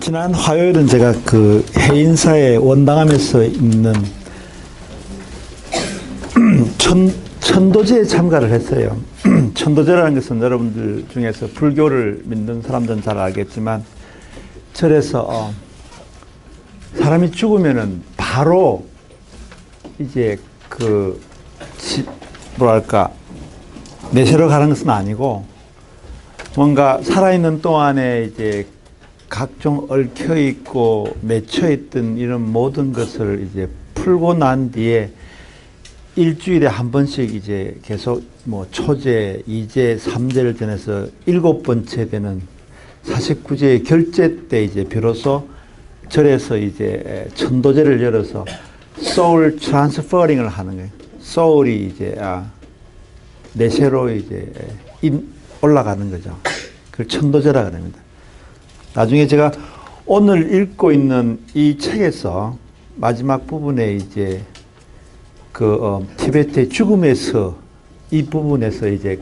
지난 화요일은 제가 그 해인사의 원당함에서 있는 천도제에 참가를 했어요. 천도제라는 것은 여러분들 중에서 불교를 믿는 사람들은 잘 알겠지만, 절에서 사람이 죽으면은 바로 이제 뭐랄까, 내세로 가는 것은 아니고, 뭔가 살아있는 동안에 이제 각종 얽혀있고 맺혀있던 이런 모든 것을 이제 풀고 난 뒤에 일주일에 한 번씩 이제 계속 뭐 초제, 이제, 삼제를 지내서 7번째 되는 49제의 결제 때 이제 비로소 절에서 이제 천도제를 열어서 소울 트랜스퍼링을 하는 거예요. 소울이 이제 내세로 이제 올라가는 거죠. 그걸 천도제라 그럽니다. 나중에 제가 오늘 읽고 있는 이 책에서 마지막 부분에 이제 티베트의 죽음에서 이 부분에서 이제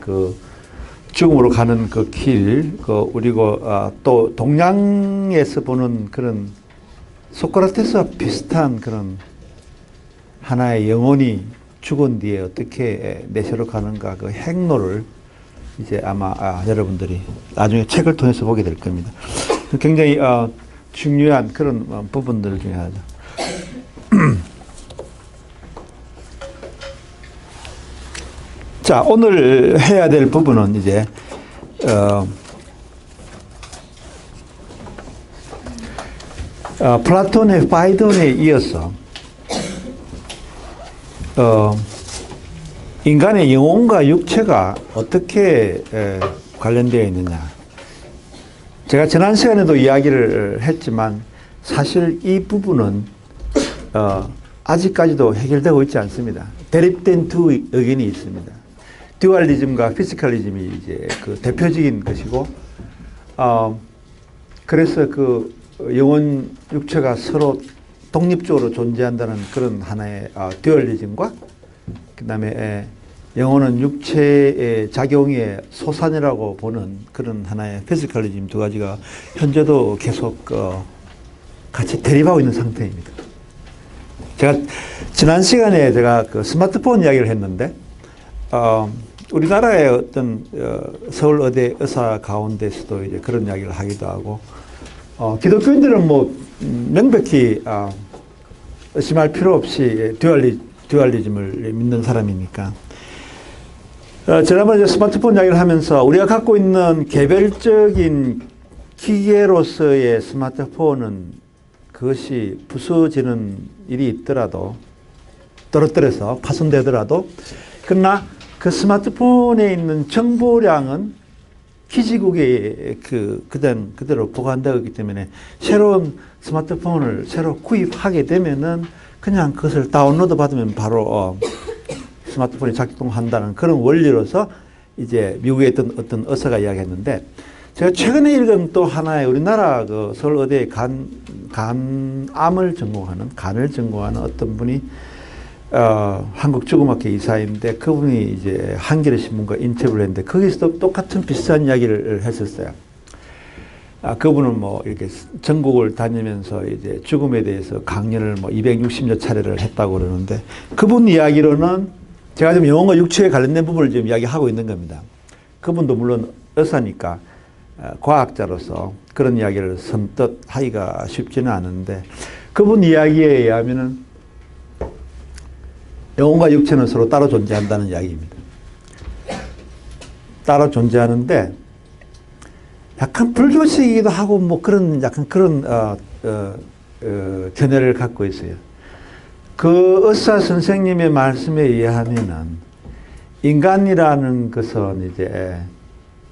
죽음으로 가는 그 길, 그리고 또 동양에서 보는 그런 소크라테스와 비슷한 그런 하나의 영혼이 죽은 뒤에 어떻게 내세로 가는가 그 행로를 이제 아마 여러분들이 나중에 책을 통해서 보게 될 겁니다. 굉장히 중요한 그런 부분들 중에 하나죠. 자, 오늘 해야 될 부분은 이제 플라톤의 파이돈에 이어서 인간의 영혼과 육체가 어떻게 관련되어 있느냐. 제가 지난 시간에도 이야기를 했지만 사실 이 부분은 아직까지도 해결되고 있지 않습니다. 대립된 두 의견이 있습니다. 듀얼리즘과 피지컬리즘이 이제 그 대표적인 것이고, 그래서 그 영혼 육체가 서로 독립적으로 존재한다는 그런 하나의 듀얼리즘과, 그 다음에 영혼은 육체의 작용의 소산이라고 보는 그런 하나의 피지컬리즘 두 가지가 현재도 계속 같이 대립하고 있는 상태입니다. 제가 지난 시간에 제가 스마트폰 이야기를 했는데, 우리나라의 어떤 서울의대 의사 가운데서도 이제 그런 이야기를 하기도 하고, 기독교인들은 뭐 명백히 의심할 필요 없이 듀얼리즘을 믿는 사람이니까. 지난번에 스마트폰 이야기를 하면서 우리가 갖고 있는 개별적인 기계로서의 스마트폰은 그것이 부서지는 일이 있더라도, 떨어뜨려서 파손되더라도, 그러나 그 스마트폰에 있는 정보량은 기지국에 그대로 보관되어 있기 때문에 새로운 스마트폰을 새로 구입하게 되면은 그냥 그것을 다운로드 받으면 바로 스마트폰이 작동한다는 그런 원리로서 이제 미국에 있던 어떤 의사가 이야기했는데, 제가 최근에 읽은 또 하나의 우리나라 서울의대 간을 전공하는 어떤 분이 한국죽음학회 이사인데, 그분이 이제 한겨레 신문과 인터뷰를 했는데 거기서도 똑같은 비슷한 이야기를 했었어요. 그분은 뭐 이렇게 전국을 다니면서 이제 죽음에 대해서 강연을 뭐 260여 차례를 했다고 그러는데, 그분 이야기로는 제가 지금 영혼과 육체에 관련된 부분을 지금 이야기하고 있는 겁니다. 그분도 물론 의사니까 과학자로서 그런 이야기를 선뜻 하기가 쉽지는 않은데, 그분 이야기에 의하면은 영혼과 육체는 서로 따로 존재한다는 이야기입니다. 따로 존재하는데 약간 불교식이기도 하고 뭐 그런 약간 그런 견해를 갖고 있어요. 그 의사 선생님의 말씀에 의하면은 인간이라는 것은 이제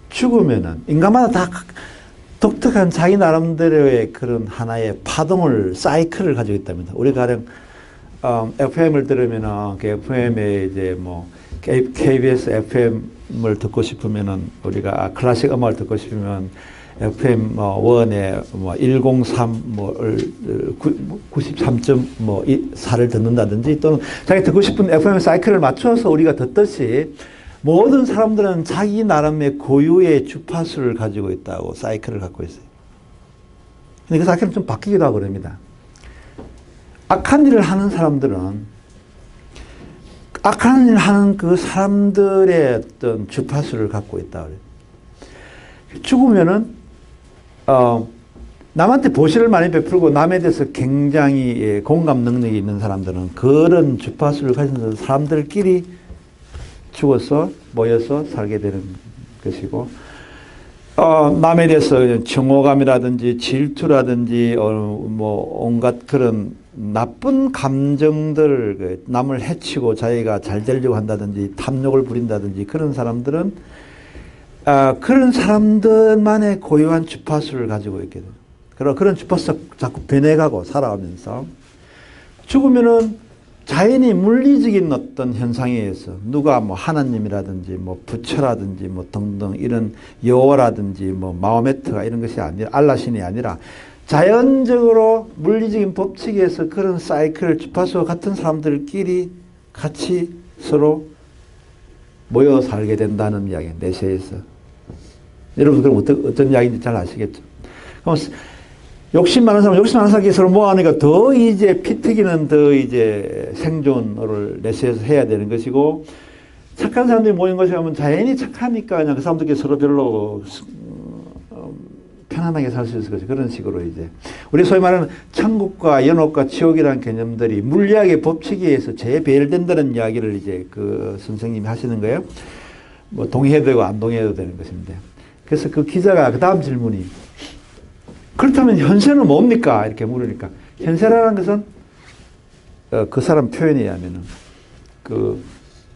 죽으면은 인간마다 다 독특한 자기 나름대로의 그런 하나의 파동을 사이클을 가지고 있답니다. 우리가 가령 FM을 들으면은 그 FM에 이제 뭐 KBS FM을 듣고 싶으면은 우리가 클래식 음악을 듣고 싶으면 FM 1에 103 93.4를 듣는다든지, 또는 자기 듣고 싶은 FM 사이클을 맞춰서 우리가 듣듯이 모든 사람들은 자기 나름의 고유의 주파수를 가지고 있다고, 사이클을 갖고 있어요. 근데 그 사람은 좀 바뀌기도 하고 그럽니다. 악한 일을 하는 사람들은 악한 일을 하는 그 사람들의 어떤 주파수를 갖고 있다 그래요. 죽으면은 남한테 보시를 많이 베풀고 남에 대해서 굉장히 공감 능력이 있는 사람들은 그런 주파수를 가진 사람들끼리 죽어서 모여서 살게 되는 것이고, 남에 대해서 증오감이라든지 질투라든지 뭐 온갖 그런 나쁜 감정들, 남을 해치고 자기가 잘 되려고 한다든지 탐욕을 부린다든지 그런 사람들은 그런 사람들만의 고유한 주파수를 가지고 있게 돼요. 그런 주파수가 자꾸 변해가고 살아가면서 죽으면은 자연히 물리적인 어떤 현상에 의해서 누가 뭐 하나님이라든지 뭐 부처라든지 뭐 등등 이런 여호와라든지 뭐 마호메트가 이런 것이 아니라 알라신이 아니라 자연적으로 물리적인 법칙에 의해서 그런 사이클 주파수와 같은 사람들끼리 같이 서로 모여 살게 된다는 이야기예요. 내세에서. 여러분 그럼 어떤 이야기인지 잘 아시겠죠? 그럼 욕심 많은 사람이 서로 모아니까 더 이제 피튀기는 더 이제 생존을 내세에서 해야 되는 것이고, 착한 사람들이 모인 것이 하면 자연히 착하니까 그냥 그 사람들끼리 서로 별로 편안하게 살 수 있을 것이 그런 식으로 이제 우리 소위 말하는 천국과 연옥과 지옥이라는 개념들이 물리학의 법칙에 의해서 재배열된다는 이야기를 이제 그 선생님이 하시는 거예요. 뭐 동의해도 되고 안 동의해도 되는 것인데, 그래서 그 기자가 그 다음 질문이 그렇다면 현세는 뭡니까? 이렇게 물으니까 현세라는 것은 그 사람 표현에 의하면은 그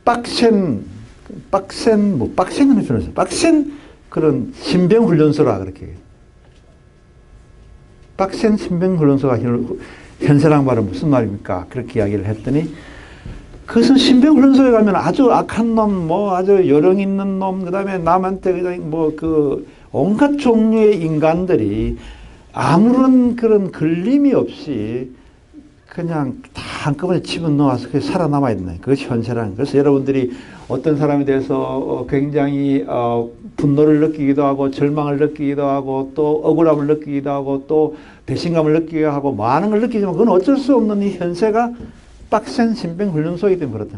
빡센 그런 신병훈련소라 그렇게. 빡센 신병훈련소가 현세란 말은 무슨 말입니까? 그렇게 이야기를 했더니 그것은 신병훈련소에 가면 아주 악한 놈, 뭐 아주 요령 있는 놈, 그 다음에 남한테 그냥 뭐 그 온갖 종류의 인간들이 아무런 그런 걸림이 없이 그냥 다 한꺼번에 집어넣어서 살아남아 있는 그것이 현세라는. 그래서 여러분들이 어떤 사람에 대해서 굉장히 분노를 느끼기도 하고 절망을 느끼기도 하고 또 억울함을 느끼기도 하고 또 배신감을 느끼기도 하고 많은 걸 느끼지만 그건 어쩔 수 없는 이 현세가 빡센 신병훈련소이기 때문에 그렇다.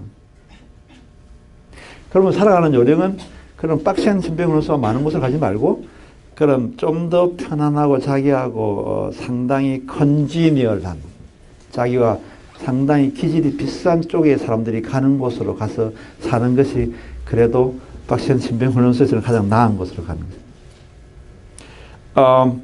그러면 살아가는 요령은 그런 빡센 신병훈련소가 많은 곳을 가지 말고 그럼 좀 더 편안하고 자기하고 상당히 컨지니얼한 자기와 상당히 기질이 비싼 쪽의 사람들이 가는 곳으로 가서 사는 것이 그래도 빡센 신병훈련소에서는 가장 나은 곳으로 가는 거예요.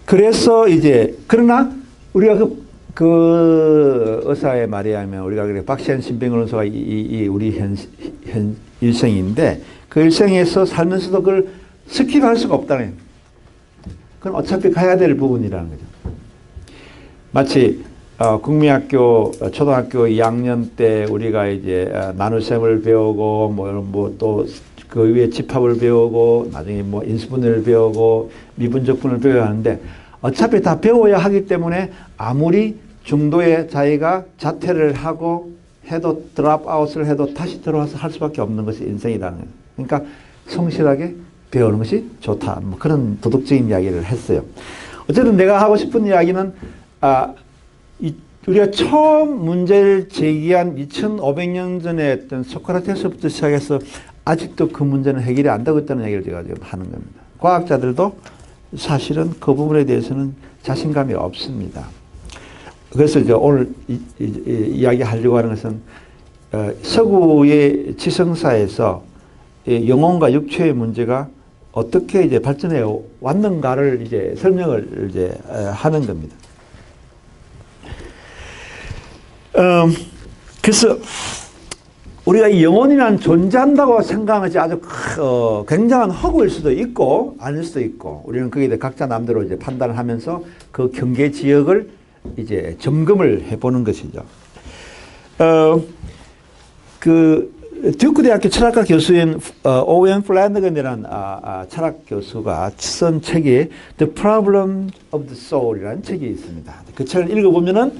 그래서 이제 그러나 우리가 그 의사의 말에 의하면 우리가 그래 빡센 신병훈련소가 이 우리 현 일생인데 그 일생에서 살면서도 그걸 스킵할 수가 없다는 거예요. 그건 어차피 가야 될 부분이라는 거죠. 마치 국민학교 초등학교 2학년 때 우리가 이제 나눗셈을 배우고 뭐 또 그 위에 집합을 배우고 나중에 뭐 인수분해를 배우고 미분적분을 배워야 하는데 어차피 다 배워야 하기 때문에 아무리 중도에 자기가 자퇴를 하고 해도 드랍아웃을 해도 다시 들어와서 할 수밖에 없는 것이 인생이라는 거예요. 그러니까 성실하게 배우는 것이 좋다. 뭐 그런 도덕적인 이야기를 했어요. 어쨌든 내가 하고 싶은 이야기는 우리가 처음 문제를 제기한 2500년 전에 했던 소크라테스부터 시작해서 아직도 그 문제는 해결이 안 되고 있다는 얘기를 제가 지금 하는 겁니다. 과학자들도 사실은 그 부분에 대해서는 자신감이 없습니다. 그래서 이제 오늘 이야기하려고 하는 것은 서구의 지성사에서 영혼과 육체의 문제가 어떻게 이제 발전해 왔는가를 이제 설명을 이제 하는 겁니다. 그래서 우리가 이 영혼이란 존재한다고 생각하는 것이 아주 굉장한 허구일 수도 있고 아닐 수도 있고 우리는 거기에 대해 각자 남대로 이제 판단을 하면서 그 경계 지역을 이제 점검을 해보는 것이죠. 듀크 대학교 철학과 교수인 오웬 플래너건이라는 철학 교수가 쓴 책이 The Problem of the Soul이라는 책이 있습니다. 그 책을 읽어보면은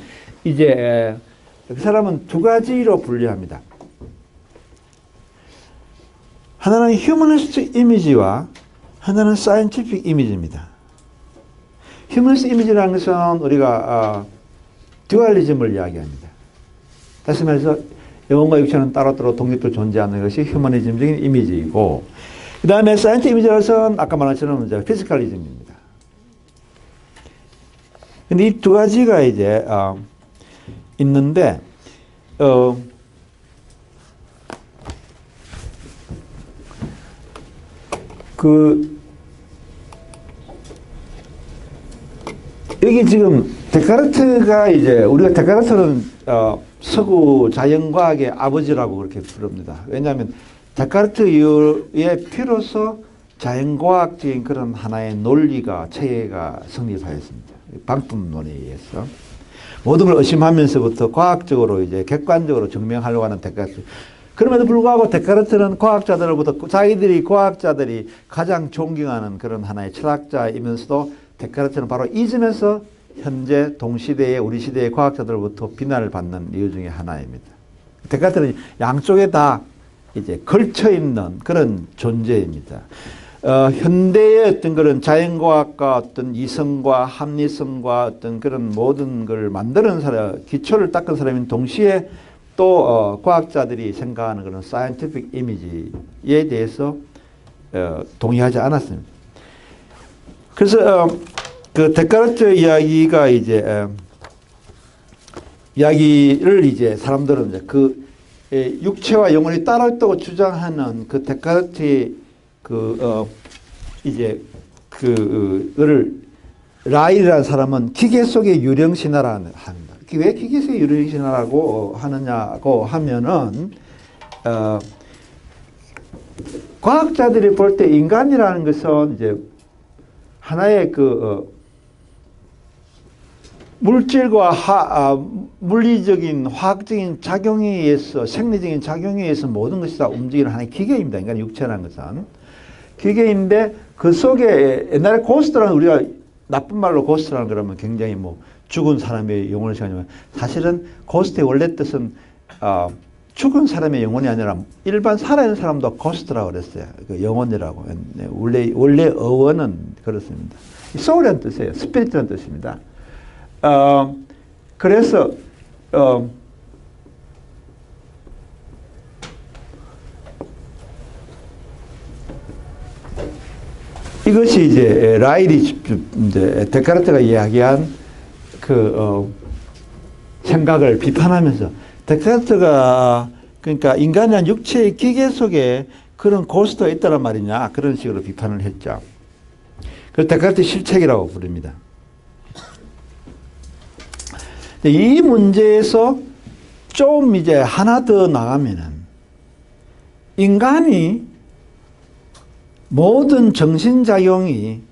이제 그 사람은 두 가지로 분류합니다. 하나는 휴머니스트 이미지와 하나는 사이언티픽 이미지입니다. 휴머니스트 이미지라는 것은 우리가 듀얼리즘을 이야기합니다. 다시 말해서 영혼과 육체는 따로따로 독립적으로 존재하는 것이 휴머니즘적인 이미지이고, 그 다음에 사이언티픽 이미지로서는 아까 말한 것처럼 이제 피지컬리즘입니다. 근데 이 두 가지가 이제 있는데, 여기 지금 데카르트가 이제 우리가 데카르트는 서구 자연과학의 아버지라고 그렇게 부릅니다. 왜냐하면 데카르트의 피로서 자연과학적인 그런 하나의 논리가 체계가 성립하였습니다. 방법론에 의해서 모든 걸 의심하면서부터 과학적으로 이제 객관적으로 증명하려고 하는 데카르트. 그럼에도 불구하고 데카르트는 과학자들로부터 자기들이 과학자들이 가장 존경하는 그런 하나의 철학자이면서도 데카르트는 바로 이 점에서 현재 동시대의 우리 시대의 과학자들로부터 비난을 받는 이유 중에 하나입니다. 데카르트는 양쪽에 다 이제 걸쳐 있는 그런 존재입니다. 현대의 어떤 그런 자연과학과 어떤 이성과 합리성과 어떤 그런 모든 걸 만드는 사람, 기초를 닦은 사람인 동시에 또 과학자들이 생각하는 그런 사이언티픽 이미지에 대해서 동의하지 않았습니다. 그래서 그 데카르트 이야기가 이제 이야기를 이제 사람들은 이제 그 육체와 영혼이 따로 있다고 주장하는 그 데카르트의 이제 그를 라일이라는 사람은 기계 속의 유령 신화라는 합니다. 왜 기계 속의 유령 신화라고 하느냐고 하면은 과학자들이 볼 때 인간이라는 것은 이제 하나의 물질과 물리적인 화학적인 작용에 의해서 생리적인 작용에 의해서 모든 것이 다 움직이는 하나의 기계입니다. 인간 육체라는 것은 기계인데 그 속에 옛날에 고스트라는 우리가 나쁜 말로 고스트라는 그러면 굉장히 뭐 죽은 사람의 영혼을 생각하지만 사실은 고스트의 원래 뜻은 죽은 사람의 영혼이 아니라 일반 살아있는 사람도 고스트라고 그랬어요. 그 영혼이라고. 원래 어원은 그렇습니다. 소울이라는 뜻이에요. 스피릿이라는 뜻입니다. 그래서 이것이 이제 라일이 이제 데카르트가 이야기한 생각을 비판하면서 데카르트가 그러니까 인간이란 육체의 기계 속에 그런 고스트가 있다란 말이냐 그런 식으로 비판을 했죠. 그래서 데카르트 실책이라고 부릅니다. 이 문제에서 좀 이제 하나 더 나가면은 인간이 모든 정신작용이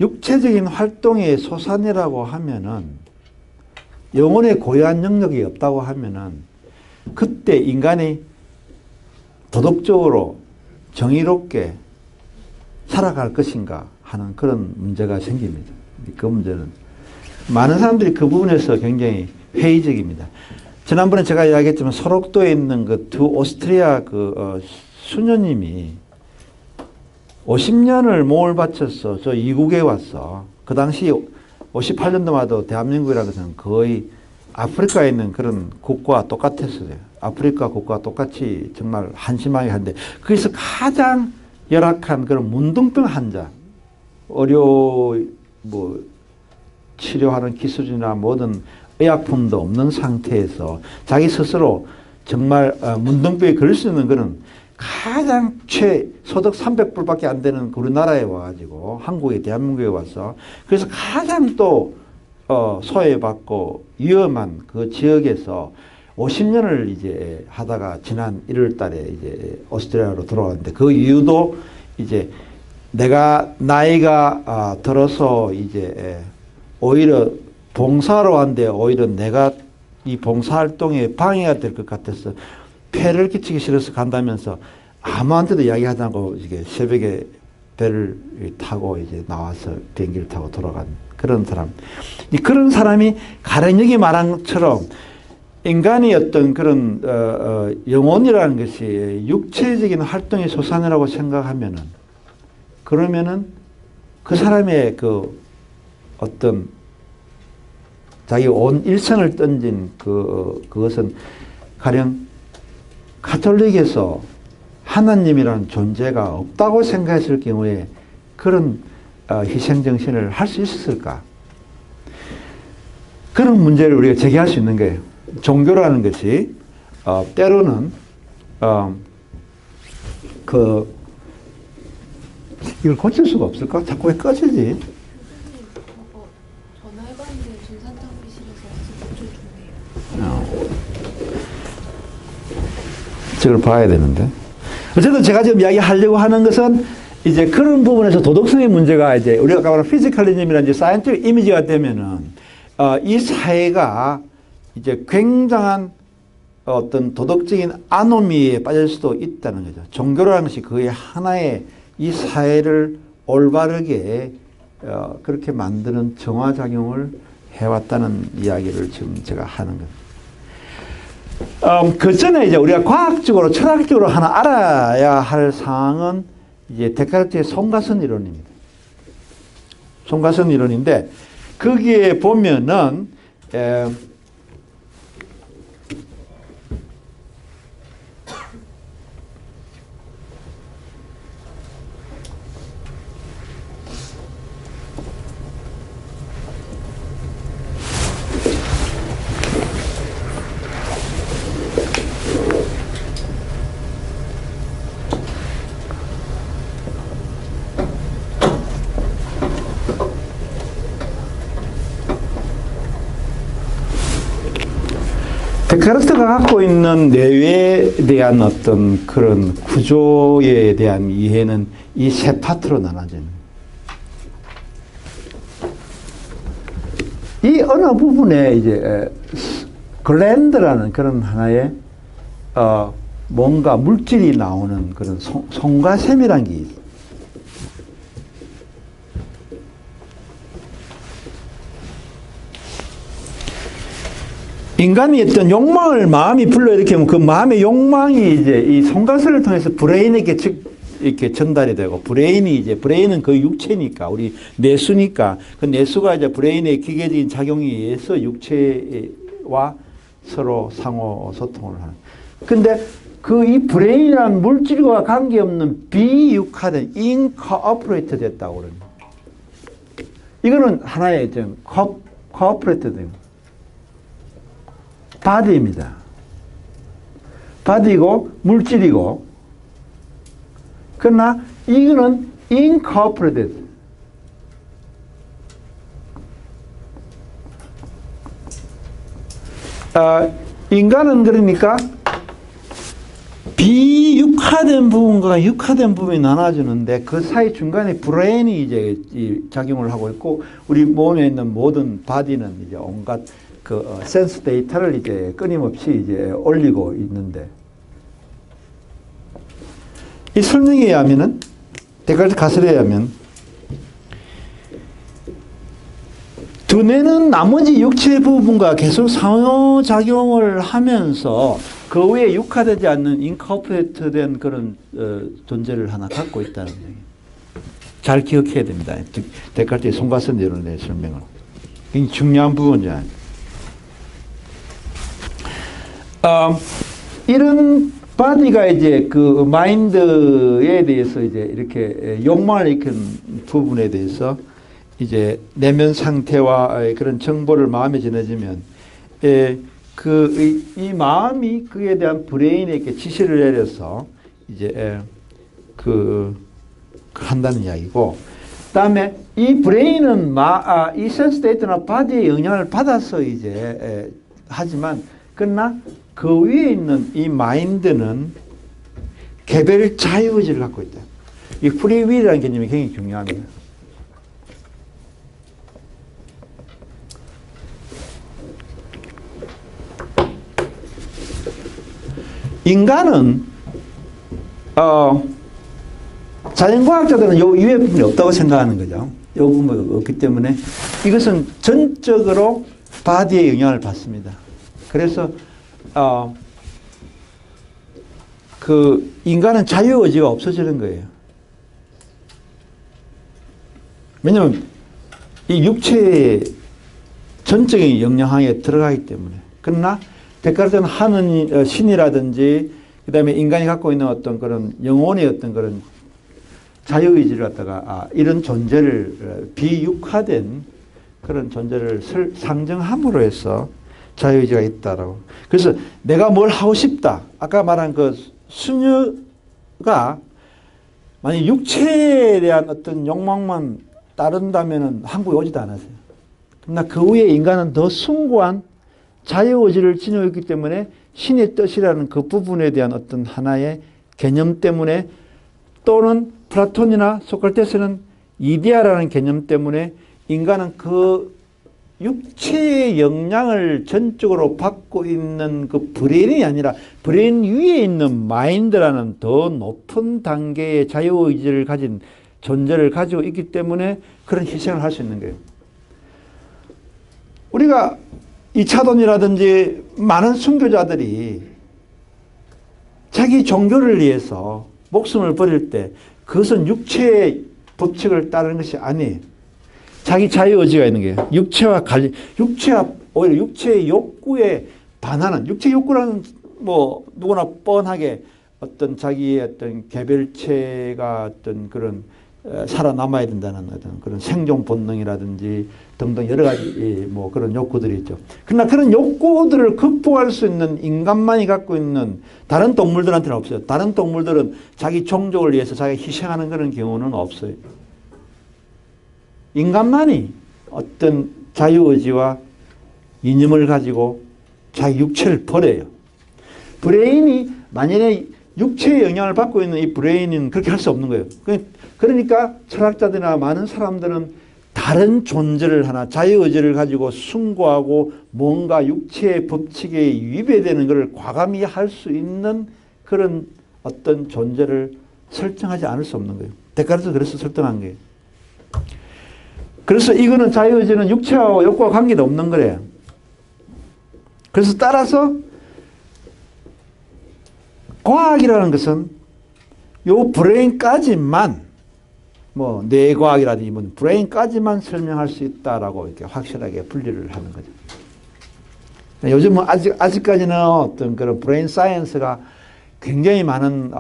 육체적인 활동의 소산이라고 하면은 영혼의 고유한 영역이 없다고 하면은 그때 인간이 도덕적으로 정의롭게 살아갈 것인가 하는 그런 문제가 생깁니다. 그 문제는 많은 사람들이 그 부분에서 굉장히 회의적입니다. 지난번에 제가 이야기했지만 소록도에 있는 그 두 오스트리아 수녀님이 50년을 몸을 바쳐서 저 이국에 와서 그 당시 58년도만 해도 대한민국이라는 것은 거의 아프리카에 있는 그런 국가와 똑같았어요. 아프리카 국가와 똑같이 정말 한심하게 한데 거기서 가장 열악한 그런 문둥병 환자, 치료하는 기술이나 모든 의약품도 없는 상태에서 자기 스스로 정말 문둥병에 걸릴 수 있는 그런 가장 소득 300불밖에 안 되는 우리나라에 와가지고 한국에 대한민국에 와서 그래서 가장 또 소외받고 위험한 그 지역에서 50년을 이제 하다가 지난 1월 달에 이제 오스트리아로 돌아왔는데 그 이유도 이제 내가 나이가 들어서 이제 오히려 봉사로 왔는데 오히려 내가 이 봉사활동에 방해가 될 것 같아서 폐를 끼치기 싫어서 간다면서 아무한테도 이야기하지 않고 이게 새벽에 배를 타고 이제 나와서 비행기를 타고 돌아간 그런 사람. 그런 사람이 가령역이 말한 것처럼 인간이 어떤 그런 영혼이라는 것이 육체적인 활동의 소산이라고 생각하면은 그러면은 그 사람의 그 어떤 자기 온 일생을 던진 그것은 가령 가톨릭에서 하나님이라는 존재가 없다고 생각했을 경우에 그런 희생정신을 할 수 있었을까? 그런 문제를 우리가 제기할 수 있는 거예요. 종교라는 것이 때로는 이걸 고칠 수가 없을까? 자꾸 왜 꺼지지? 전화해봤는데 진산탕비실에서 고쳐주네요. 저걸 봐야 되는데. 어쨌든 제가 지금 이야기하려고 하는 것은 이제 그런 부분에서 도덕성의 문제가 이제 우리가 아까 말한 피지컬리즘이라는 이제 사이언티픽 이미지가 되면은 이 사회가 이제 굉장한 어떤 도덕적인 아노미에 빠질 수도 있다는 거죠. 종교라는 것이 거의 하나의 이 사회를 올바르게 그렇게 만드는 정화작용을 해왔다는 이야기를 지금 제가 하는 겁니다. 그 전에 이제 우리가 과학적으로, 철학적으로 하나 알아야 할 사항은 이제 데카르트의 송가선 이론입니다. 송가선 이론인데, 거기에 보면은, 데카르트가 갖고 있는 뇌에 대한 어떤 그런 구조에 대한 이해는 이 세 파트로 나눠집니다. 이 어느 부분에 이제 글랜드라는 그런 하나의 뭔가 물질이 나오는 그런 송가샘이라는 게 있어요. 인간이 어떤 욕망을 마음이 불러일으키면 그 마음의 욕망이 이제 이 송가선을 통해서 브레인에게 이렇게 전달이 되고, 브레인은 그 육체니까, 우리 뇌수니까, 그 뇌수가 이제 브레인의 기계적인 작용에 의해서 육체와 서로 상호 소통을 하는. 근데 이 브레인이라는 물질과 관계없는 비육화된, 인코어퍼레이트 됐다고 그럽니다. 이거는 하나의 좀 코어퍼레이트 된 바디입니다. 바디고 물질이고, 그러나 이거는 incorporated. 인간은 그러니까 비육화된 부분과 육화된 부분이 나눠지는데 그 사이 중간에 브레인이 이제 작용을 하고 있고, 우리 몸에 있는 모든 바디는 이제 온갖 센스 데이터를 이제 끊임없이 이제 올리고 있는데, 이 설명에 의하면은, 데카르트 가설에 의하면, 두뇌는 나머지 육체 부분과 계속 상호작용을 하면서 그 위에 육화되지 않는 인코퍼레이트 된 그런 존재를 하나 갖고 있다는 얘기예요. 잘 기억해야 됩니다. 데카르트의 송가선 이론의 설명을. 굉장히 중요한 부분이잖아요. 이런 바디가 이제 그 마인드에 대해서 이제 이렇게 욕망을 일으키는 부분에 대해서 이제 내면 상태와 그런 정보를 마음에 전해지면 이 마음이 그에 대한 브레인에게 지시를 내려서 이제 한다는 이야기고, 그다음에 이 브레인은 이 센스 데이터나 바디의 영향을 받아서 이제 하지만, 그러나 그 위에 있는 이 마인드는 개별 자유의지를 갖고 있다. 이 프리윌이라는 개념이 굉장히 중요합니다. 인간은 자연과학자들은 요 이외의 부분이 없다고 생각하는 거죠. 요 부분이 없기 때문에 이것은 전적으로 바디의 영향을 받습니다. 그래서 인간은 자유의지가 없어지는 거예요. 왜냐면 이 육체의 전적인 영향에 들어가기 때문에. 그러나 데카르트는 하는 신이라든지 그다음에 인간이 갖고 있는 어떤 그런 영혼의 어떤 그런 자유의지를 갖다가 이런 존재를 비육화된 그런 존재를 상정함으로 해서 자유의지가 있다라고. 그래서 내가 뭘 하고 싶다. 아까 말한 그 수녀가 만약 육체에 대한 어떤 욕망만 따른다면은 한국에 오지도 않았어요. 그러나 그 후에 인간은 더 숭고한 자유의지를 지니고 있기 때문에 신의 뜻이라는 그 부분에 대한 어떤 하나의 개념 때문에 또는 플라톤이나 소크라테스는 이데아라는 개념 때문에 인간은 그 육체의 영향을 전적으로 받고 있는 그 브레인이 아니라 브레인 위에 있는 마인드라는 더 높은 단계의 자유의지를 가진 존재를 가지고 있기 때문에 그런 희생을 할 수 있는 거예요. 우리가 이차돈이라든지 많은 순교자들이 자기 종교를 위해서 목숨을 버릴 때 그것은 육체의 법칙을 따르는 것이 아니에요. 자기 자유의지가 있는 거예요. 오히려 육체의 욕구에 반하는, 육체의 욕구라는 뭐 누구나 뻔하게 어떤 자기의 어떤 개별체가 어떤 그런 살아남아야 된다는 어떤 그런 생존 본능이라든지 등등 여러 가지 뭐 그런 욕구들이 있죠. 그러나 그런 욕구들을 극복할 수 있는 인간만이 갖고 있는 다른 동물들한테는 없어요. 다른 동물들은 자기 종족을 위해서 자기가 희생하는 그런 경우는 없어요. 인간만이 어떤 자유의지와 이념을 가지고 자기 육체를 버려요. 브레인이 만약에 육체의 영향을 받고 있는 이 브레인은 그렇게 할 수 없는 거예요. 그러니까 철학자들이나 많은 사람들은 다른 존재를 하나 자유의지를 가지고 숭고하고 뭔가 육체의 법칙에 위배되는 것을 과감히 할 수 있는 그런 어떤 존재를 설정하지 않을 수 없는 거예요. 데카르트는 그래서 설정한 거예요. 그래서 이거는 자유의지는 육체와 욕구와 관계도 없는 거래요. 그래서 따라서 과학이라는 것은 요 브레인까지만 뭐 뇌과학이라든지 뭐 브레인까지만 설명할 수 있다라고 이렇게 확실하게 분리를 하는 거죠. 요즘은 아직까지는 어떤 그런 브레인 사이언스가 굉장히 많은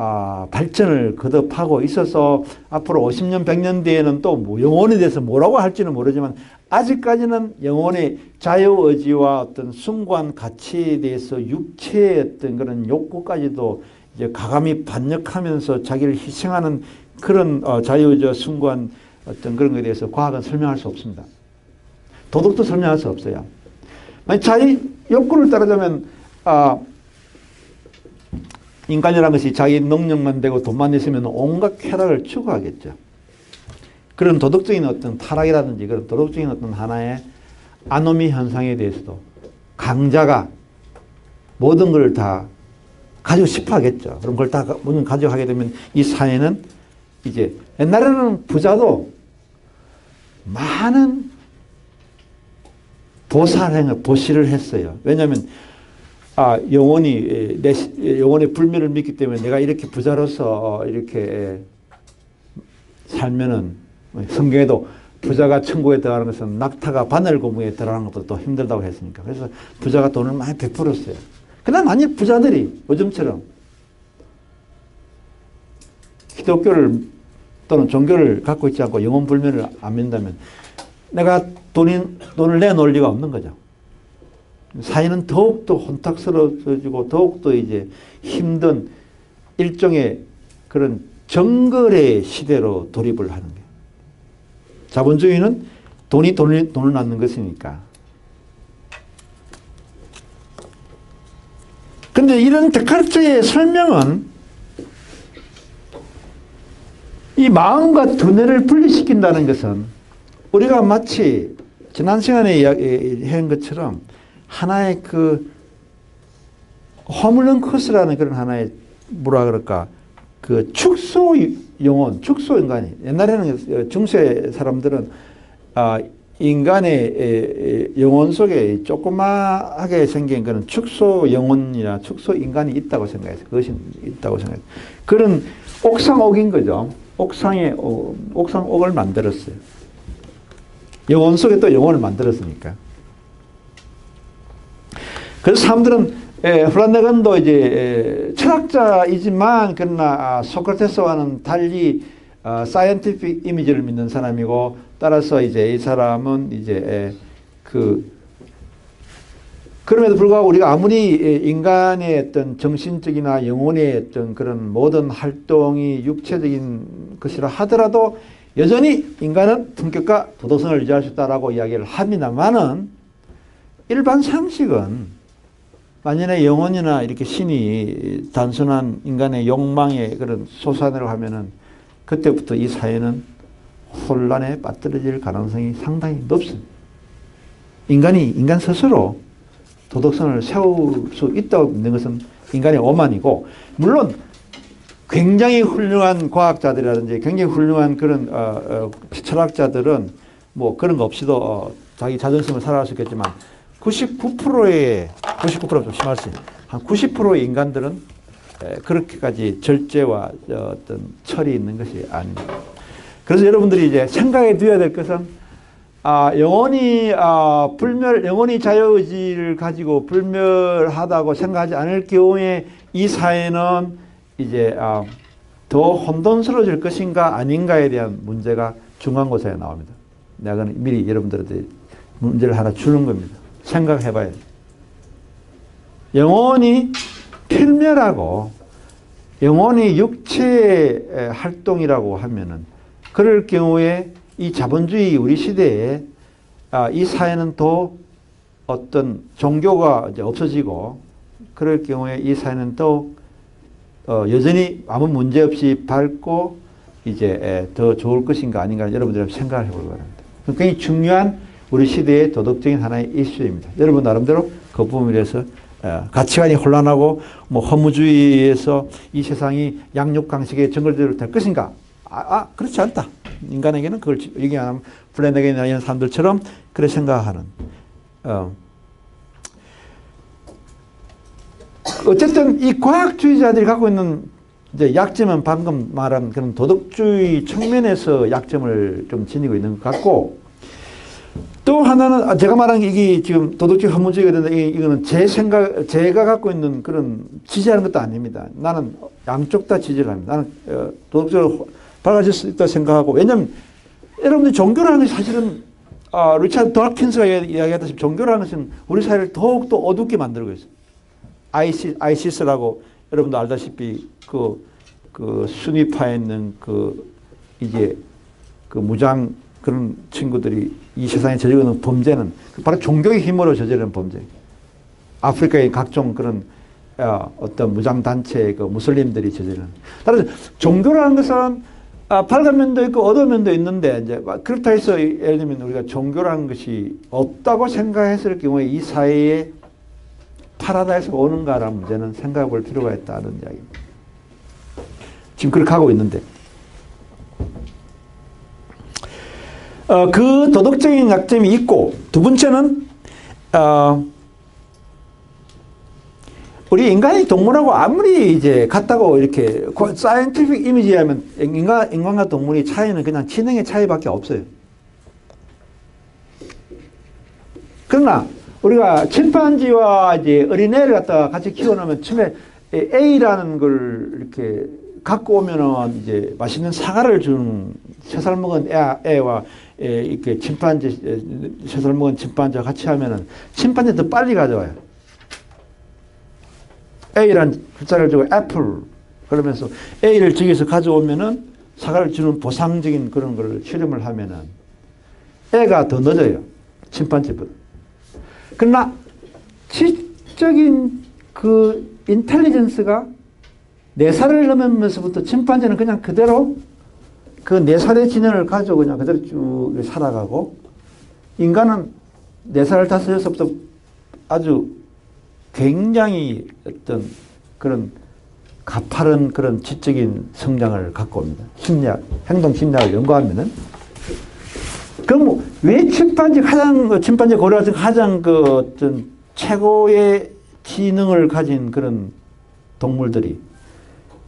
발전을 거듭하고 있어서 앞으로 50년, 100년 뒤에는 또 뭐 영혼에 대해서 뭐라고 할지는 모르지만 아직까지는 영혼의 자유의지와 어떤 숭고한 가치에 대해서 육체의 어떤 그런 욕구까지도 이제 가감히 반역하면서 자기를 희생하는 그런 자유의지와 숭고한 어떤 그런 것에 대해서 과학은 설명할 수 없습니다. 도덕도 설명할 수 없어요. 만약 자기 욕구를 따르자면 인간이라는 것이 자기 능력만 되고 돈만 있으면 온갖 쾌락을 추구하겠죠. 그런 도덕적인 어떤 타락이라든지 그런 도덕적인 어떤 하나의 아노미 현상에 대해서도 강자가 모든 걸 다 가지고 싶어 하겠죠. 그럼 그걸 다 모든 가지고 하게 되면 이 사회는 이제 옛날에는 부자도 많은 보시를 했어요. 왜냐하면 영혼의 불멸을 믿기 때문에 내가 이렇게 부자로서 이렇게 살면은 성경에도 부자가 천국에 들어가는 것은 낙타가 바늘 고무에 들어가는 것보다 더 힘들다고 했으니까. 그래서 부자가 돈을 많이 베풀었어요. 그러나 만약 부자들이 요즘처럼 기독교를 또는 종교를 갖고 있지 않고 영혼 불멸을 안 믿는다면 내가 돈을 내놓을 리가 없는 거죠. 사회는 더욱더 혼탁스러워지고 더욱더 이제 힘든 일종의 그런 정글의 시대로 돌입을 하는 거예요. 자본주의는 돈을 낳는 것이니까. 그런데 이런 데카르트의 설명은 이 마음과 두뇌를 분리시킨다는 것은 우리가 마치 지난 시간에 이야기한 것처럼 하나의 그 허물렁커스라는 그런 하나의 뭐라 그럴까 그 축소 영혼, 축소 인간이 옛날에는 중세 사람들은 인간의 영혼 속에 조그마하게 생긴 그런 축소 영혼이나 축소 인간이 있다고 생각해서 그것이 있다고 생각해서 그런 옥상옥인 거죠. 옥상옥을 만들었어요. 영혼 속에 또 영혼을 만들었으니까. 그래서 사람들은 플라네건도 이제 철학자이지만 그러나 소크라테스와는 달리 사이언티픽 이미지를 믿는 사람이고, 따라서 이제 이 사람은 이제 그럼에도 불구하고 우리가 아무리 인간의 어떤 정신적이나 영혼의 어떤 그런 모든 활동이 육체적인 것이라 하더라도 여전히 인간은 품격과 도덕성을 유지할 수 있다라고 이야기를 합니다만은, 일반 상식은 만약에 영혼이나 이렇게 신이 단순한 인간의 욕망의 그런 소산으로 하면은 그때부터 이 사회는 혼란에 빠뜨려질 가능성이 상당히 높습니다. 인간 스스로 도덕성을 세울 수 있다고 믿는 것은 인간의 오만이고, 물론 굉장히 훌륭한 과학자들이라든지 굉장히 훌륭한 그런 철학자들은 뭐 그런 거 없이도 자기 자존심을 살아갈 수 있겠지만 99%좀 심할지, 한 90%의 인간들은 그렇게까지 절제와 어떤 철이 있는 것이 아닙니다. 그래서 여러분들이 이제 생각해 두어야 될 것은, 영혼이 자유의지를 가지고 불멸하다고 생각하지 않을 경우에 이 사회는 이제 더 혼돈스러워질 것인가 아닌가에 대한 문제가 중간고사에 나옵니다. 내가 미리 여러분들한테 문제를 하나 주는 겁니다. 생각해 봐야 돼요. 영혼이 필멸하고 영혼이 육체의 활동이라고 하면은, 그럴 경우에 이 자본주의 우리 시대에 이 사회는 또 어떤 종교가 이제 없어지고, 그럴 경우에 이 사회는 또 여전히 아무 문제 없이 밝고 이제 더 좋을 것인가 아닌가 여러분들이 생각을 해보기 바랍니다. 굉장히 중요한 우리 시대의 도덕적인 하나의 이슈입니다. 여러분 나름대로 그 부분에 대해서 가치관이 혼란하고 뭐 허무주의에서 이 세상이 양육강식의 정글대로 될 것인가? 그렇지 않다. 인간에게는 그걸 얘기 안 하면 플래너겐이나 이런 사람들처럼 그렇게 생각하는. 어쨌든 이 과학주의자들이 갖고 있는 이제 약점은 방금 말한 그런 도덕주의 측면에서 약점을 좀 지니고 있는 것 같고, 또 하나는 제가 말한 게 이게 지금 도덕주의 허무주의가 되는데, 이거는 제가 갖고 있는 그런 지지하는 것도 아닙니다. 나는 양쪽 다 지지를 합니다. 나는 도덕적으로 밝아질 수 있다 생각하고, 왜냐하면 여러분들 종교라는 것이 사실은 리차드 도킨스가 이야기했다시피 종교라는 것은 우리 사회를 더욱더 어둡게 만들고 있어요. 아이시스라고 여러분도 알다시피 그 순위파에 있는 이제 무장 그런 친구들이 이 세상에 저지르는 범죄는 바로 종교의 힘으로 저지르는 범죄. 아프리카의 각종 그런 어떤 무장단체의 무슬림들이 저지르는. 따라서 종교라는 것은 밝은 면도 있고 어두운 면도 있는데, 이제 그렇다 해서 예를 들면 우리가 종교라는 것이 없다고 생각했을 경우에 이 사회에 파라다이스가 오는가라는 문제는 생각해 볼 필요가 있다는 이야기입니다. 지금 그렇게 하고 있는데, 그 도덕적인 약점이 있고, 두 번째는 우리 인간이 동물하고 아무리 이제 같다고 이렇게 사이언티픽 이미지에 하면 인간과 동물의 차이는 그냥 지능의 차이밖에 없어요. 그러나 우리가 침판지와 이제 어린애를 갖다가 같이 키워놓으면 처음에 A라는 걸 이렇게 갖고 오면은 이제 맛있는 사과를 주는, 3살 먹은 애와 이렇게 침판지, 3살 먹은 침판지와 같이 하면은 침판지 더 빨리 가져와요. A라는 글자를 주고 애플 그러면서 A를 저기서 가져오면은 사과를 주는 보상적인 그런 걸 실험을 하면은 애가 더 늦어요. 침판지보다. 그러나 지적인 그 인텔리전스가 4살을 넘으면서부터 침판지는 그냥 그대로 그 4살의 지능을 가지고 그냥 그대로 쭉 살아가고, 인간은 4살, 5, 6부터 아주 굉장히 어떤 그런 가파른 그런 지적인 성장을 갖고 옵니다. 심리학, 행동 심리학을 연구하면은. 그럼 왜 침판지 고래가 가장 어떤 최고의 지능을 가진 그런 동물들이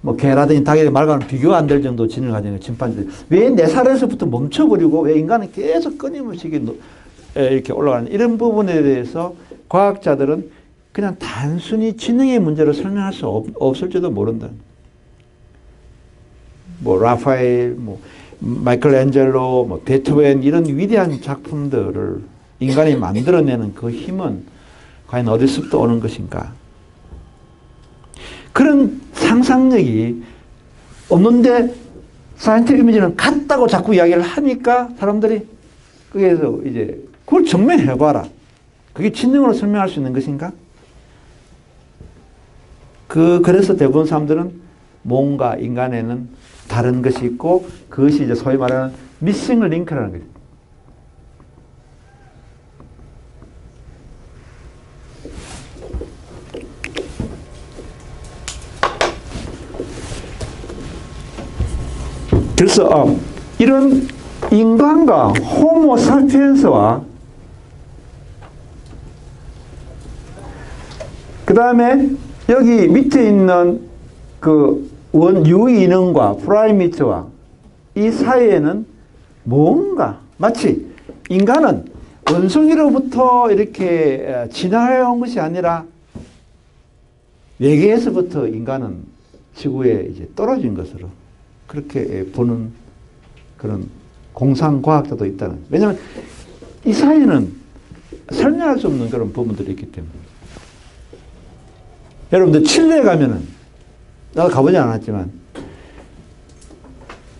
뭐 개라든지 닭이 말과는 비교가 안 될 정도 지능 과정의 침판지. 왜 4살에서부터 멈춰버리고 왜 인간은 계속 끊임없이 이렇게 올라가는 이런 부분에 대해서 과학자들은 그냥 단순히 지능의 문제로 설명할 수 없을지도 모른다. 뭐 라파엘, 뭐 마이클앤젤로, 뭐 베토벤 이런 위대한 작품들을 인간이 만들어내는 그 힘은 과연 어디서부터 오는 것인가? 그런 상상력이 없는데 사이언티픽 이미지는 같다고 자꾸 이야기를 하니까 사람들이 거기에서 이제 그걸 증명해봐라. 그게 지능으로 설명할 수 있는 것인가? 그래서 대부분 사람들은 뭔가 인간에는 다른 것이 있고 그것이 이제 소위 말하는 미싱 링크라는 거죠. 그래서 이런 인간과 호모 사피엔스와 그 다음에 여기 밑에 있는 그 유인원과 프라이미트와 이 사이에는 뭔가 마치 인간은 원숭이로부터 이렇게 진화해온 것이 아니라 외계에서부터 인간은 지구에 이제 떨어진 것으로 그렇게 보는 그런 공상과학자도 있다는. 왜냐하면 이 사이에는 설명할 수 없는 그런 부분들이 있기 때문에. 여러분들 칠레에 가면은 나도 가보지 않았지만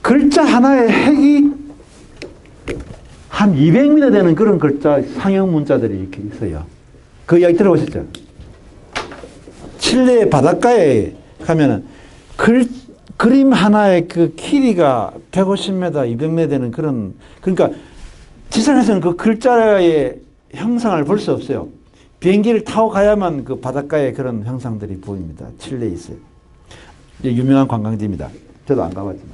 글자 하나의 핵이 한 200m 되는 그런 글자 상형 문자들이 이렇게 있어요. 그 이야기 들어보셨죠? 칠레 바닷가에 가면은 그림 하나의 그 길이가 150m, 200m 되는 그런, 그러니까 지상에서는 그 글자의 형상을 볼 수 없어요. 비행기를 타고 가야만 그 바닷가에 그런 형상들이 보입니다. 칠레에 있어요. 유명한 관광지입니다. 저도 안 가봤지만.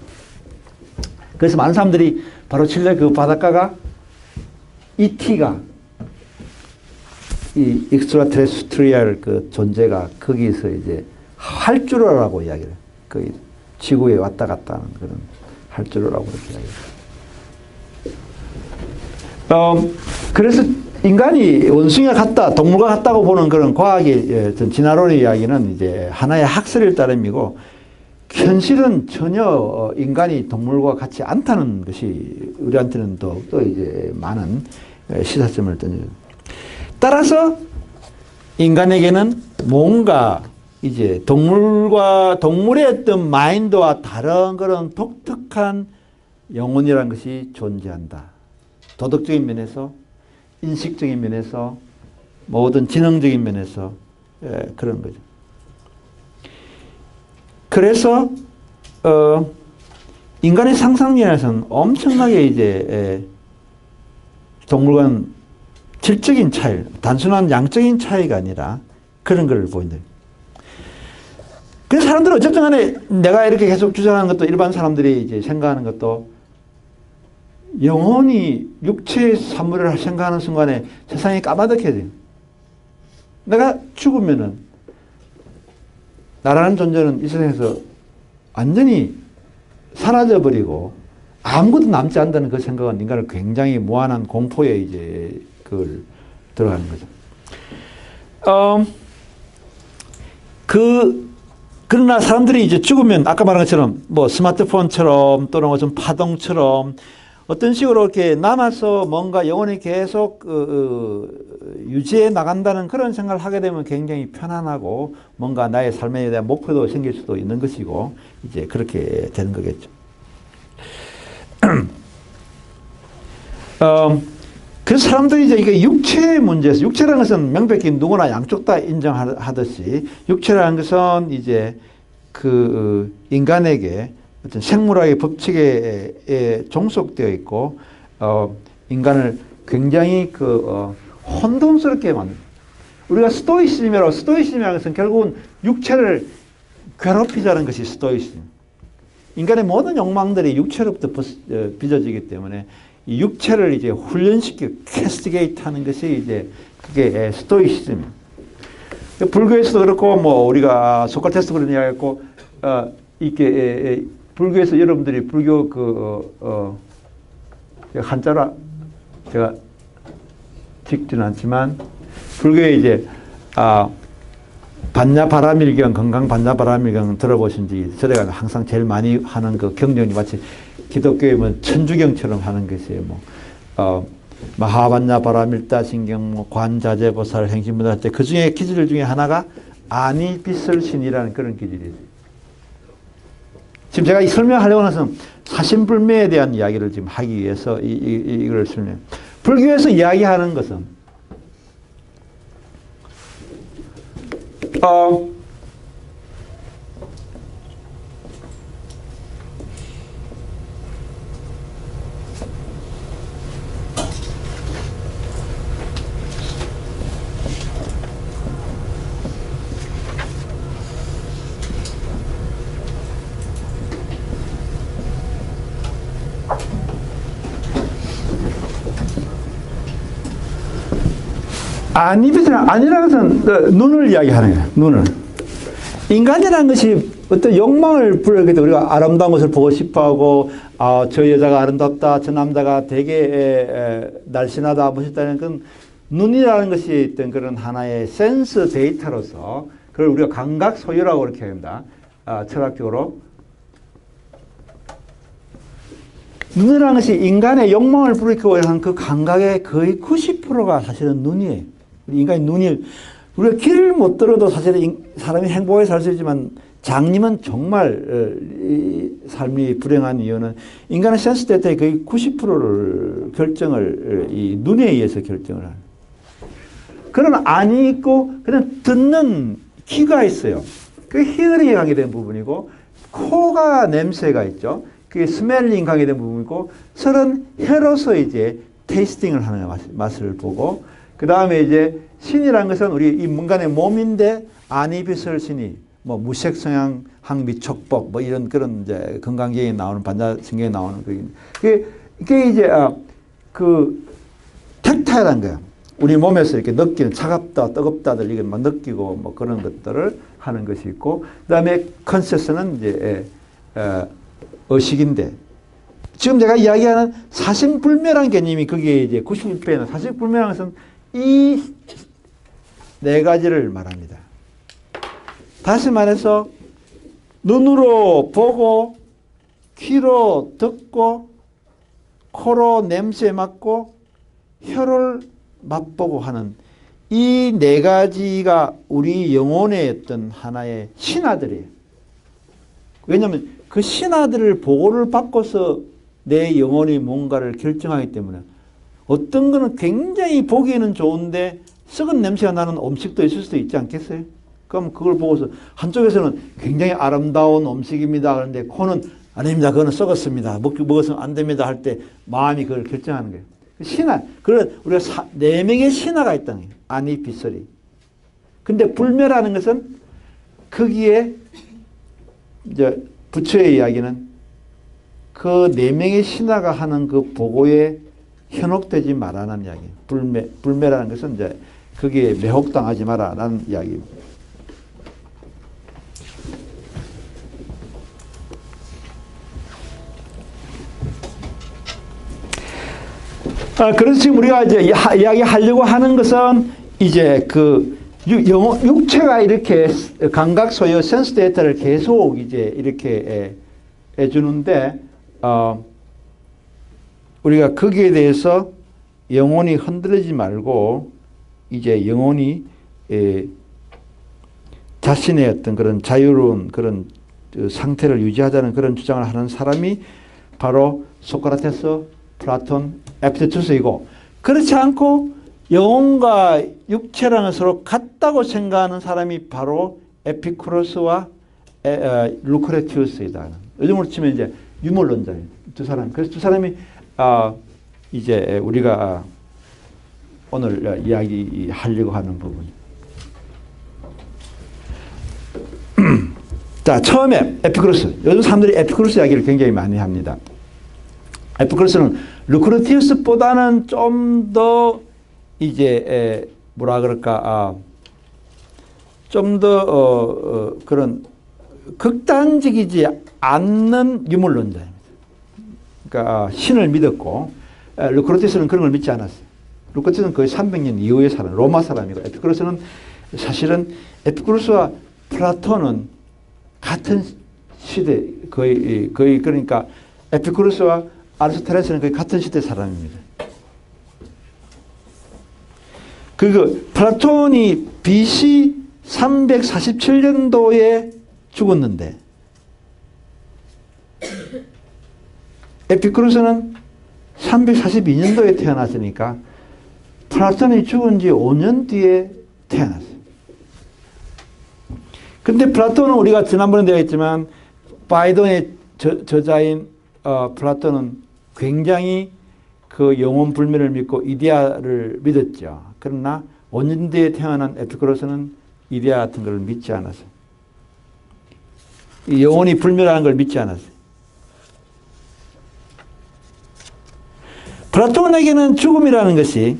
그래서 많은 사람들이 바로 칠레 그 바닷가가 ET가 이 익스트라테레스트리얼 그 존재가 거기서 이제 활주로라고 이야기를 해요. 거기 지구에 왔다 갔다 하는 그런 활주로라고 그렇게 이야기해요. 그래서 인간이 원숭이가 같다, 동물과 같다고 보는 그런 과학의 진화론의 이야기는 이제 하나의 학설일 따름이고 현실은 전혀 인간이 동물과 같지 않다는 것이 우리한테는 더욱더 이제 많은 시사점을 던져요. 따라서 인간에게는 뭔가 이제 동물의 어떤 마인드와 다른 그런 독특한 영혼이라는 것이 존재한다. 도덕적인 면에서, 인식적인 면에서, 모든 지능적인 면에서 그런 거죠. 그래서 인간의 상상력에서는 엄청나게 이제 동물과는 질적인 차이, 단순한 양적인 차이가 아니라 그런 걸 보인다. 그래서 사람들은 어쨌든 간에 내가 이렇게 계속 주장하는 것도 일반 사람들이 이제 생각하는 것도 영혼이 육체의 사물을 생각하는 순간에 세상이 까마득해져요. 내가 죽으면은 나라는 존재는 이 세상에서 완전히 사라져 버리고 아무것도 남지 않는다는 그 생각은 인간을 굉장히 무한한 공포에 이제 그걸 들어가는 거죠. 그러나 사람들이 이제 죽으면 아까 말한 것처럼 뭐 스마트폰처럼 또는 무슨 파동처럼 어떤 식으로 이렇게 남아서 뭔가 영혼이 계속 유지해 나간다는 그런 생각을 하게 되면 굉장히 편안하고 뭔가 나의 삶에 대한 목표도 생길 수도 있는 것이고 이제 그렇게 되는 거겠죠. 그래서 사람들이 이제 이게 육체의 문제에서 육체라는 것은 명백히 누구나 양쪽 다 인정하듯이 육체라는 것은 이제 그 인간에게 어떤 생물학의 법칙에 종속되어 있고 인간을 굉장히 혼돈스럽게 만든. 우리가 스토이시즘이라는 것은 결국은 육체를 괴롭히자는 것이 스토이시즘. 인간의 모든 욕망들이 육체로부터 빚어지기 때문에 이 육체를 이제 훈련시키고 캐스티게이트 하는 것이 이제 그게 스토이시즘이에요. 불교에서도 그렇고 뭐 우리가 소크라테스도 그런 이야기했고 이게 불교에서 여러분들이 불교 한자로 제가 찍지는 않지만 불교에 이제 반야바라밀경, 건강 반야바라밀경 들어보신지 저래가 항상 제일 많이 하는 그 경전이 마치 기독교에 뭐 천주경처럼 하는 것이에요. 뭐 마하반야바라밀다신경, 뭐 관자재보살, 행신문화 할 때 그 중에 기질 중에 하나가 아니비설신이라는 그런 기질이에요. 지금 제가 설명하려고 하는 것은 사신불매에 대한 이야기를 지금 하기 위해서 이걸 설명. 불교에서 이야기하는 것은 아니라는 것은 눈을 이야기하는 거예요. 눈을. 인간이라는 것이 어떤 욕망을 불러일으킬 때 우리가 아름다운 것을 보고 싶어하고 저 여자가 아름답다, 저 남자가 되게 날씬하다, 멋있다는 건 눈이라는 것이 어떤 그런 하나의 센스 데이터로서 그걸 우리가 감각 소유라고 그렇게 합니다. 철학적으로. 눈이라는 것이 인간의 욕망을 불러일으키고 하는 그 감각의 거의 90%가 사실은 눈이에요. 인간의 눈이, 우리가 길을 못 들어도 사실은 사람이 행복하게 살 수 있지만 장님은 정말 삶이 불행한 이유는 인간의 센스 데이터의 거의 90%를 결정을 이 눈에 의해서 결정을 하는. 그런 안이 있고 그냥 듣는 귀가 있어요. 그게 히어링에 관계된 부분이고 코가 냄새가 있죠. 그게 스멜링 관계된 부분이고 서른 혀로서 이제 테이스팅을 하는 맛을 보고 그 다음에 이제 신이라는 것은 우리 이 인간의 몸인데 아니비설신이 뭐 무색성향 항미촉법 뭐 이런 그런 이제 건강계에 나오는 반자신경에 나오는 그게 이제 그 텍타일한 거야. 우리 몸에서 이렇게 느끼는 차갑다 뜨겁다들 이게 막 느끼고 뭐 그런 것들을 하는 것이 있고 그다음에 컨셉스는 이제 의식인데 지금 제가 이야기하는 사심불멸한 개념이 그게 이제 91페이지는 사심불멸한 것은 이 네 가지를 말합니다. 다시 말해서 눈으로 보고 귀로 듣고 코로 냄새 맡고 혀를 맛보고 하는 이 네 가지가 우리 영혼의 어떤 하나의 신하들이에요. 왜냐하면 그 신하들을 보고를 받고서 내 영혼이 뭔가를 결정하기 때문에 어떤 거는 굉장히 보기에는 좋은데 썩은 냄새가 나는 음식도 있을 수도 있지 않겠어요? 그럼 그걸 보고서 한쪽에서는 굉장히 아름다운 음식입니다. 그런데 코는 아닙니다. 그거는 썩었습니다. 먹어서는 안 됩니다. 할 때 마음이 그걸 결정하는 거예요. 신하. 그런 우리가 네 명의 신하가 있다는 거예요. 아니, 비설이. 근데 불멸하는 것은 거기에 이제 부처의 이야기는 그 네 명의 신하가 하는 그 보고에 현혹되지 말라는 이야기예요. 불매라는 것은 이제 거기에 매혹당하지 마라라는 이야기입니다. 그래서 지금 우리가 이제 이야기하려고 하는 것은 이제 그 육체가 이렇게 감각 소유 센스 데이터를 계속 이제 이렇게 해주는데 우리가 거기에 대해서 영혼이 흔들리지 말고 이제 영혼이 자신의 어떤 그런 자유로운 그런 상태를 유지하자는 그런 주장을 하는 사람이 바로 소크라테스, 플라톤, 에피테투스이고 그렇지 않고 영혼과 육체라는 서로 같다고 생각하는 사람이 바로 에피쿠로스와 루크레티우스이다. 요즘으로 치면 이제 유물론자예요. 두 사람. 그래서 두 사람이 이제 우리가 오늘 이야기하려고 하는 부분. 자, 처음에 에피쿠로스. 요즘 사람들이 에피쿠로스 이야기를 굉장히 많이 합니다. 에피쿠로스는 루크레티우스보다는 좀 더 이제 뭐라 그럴까 좀 더 그런 극단적이지 않는 유물론자입니다. 그러니까 신을 믿었고 루크르티스는 그런 걸 믿지 않았어요. 루크르티스는 거의 300년 이후의 사람, 로마 사람이고 에피쿠로스는 사실은 에피쿠로스와 플라톤은 같은 시대 거의 그러니까 에피쿠로스와 아리스토텔레스는 거의 같은 시대 사람입니다. 플라톤이 BC 347년도에 죽었는데 에피쿠로스는 342년도에 태어났으니까 플라톤이 죽은 지 5년 뒤에 태어났어요. 근데 플라톤은 우리가 지난번에 되었지만 파이돈의 저자인 플라톤은 굉장히 그 영혼 불멸을 믿고 이데아를 믿었죠. 그러나 5년 뒤에 태어난 에피쿠로스는 이데아 같은 걸 믿지 않았어요. 영혼이 불멸하는 걸 믿지 않았어요. 플라톤에게는 죽음이라는 것이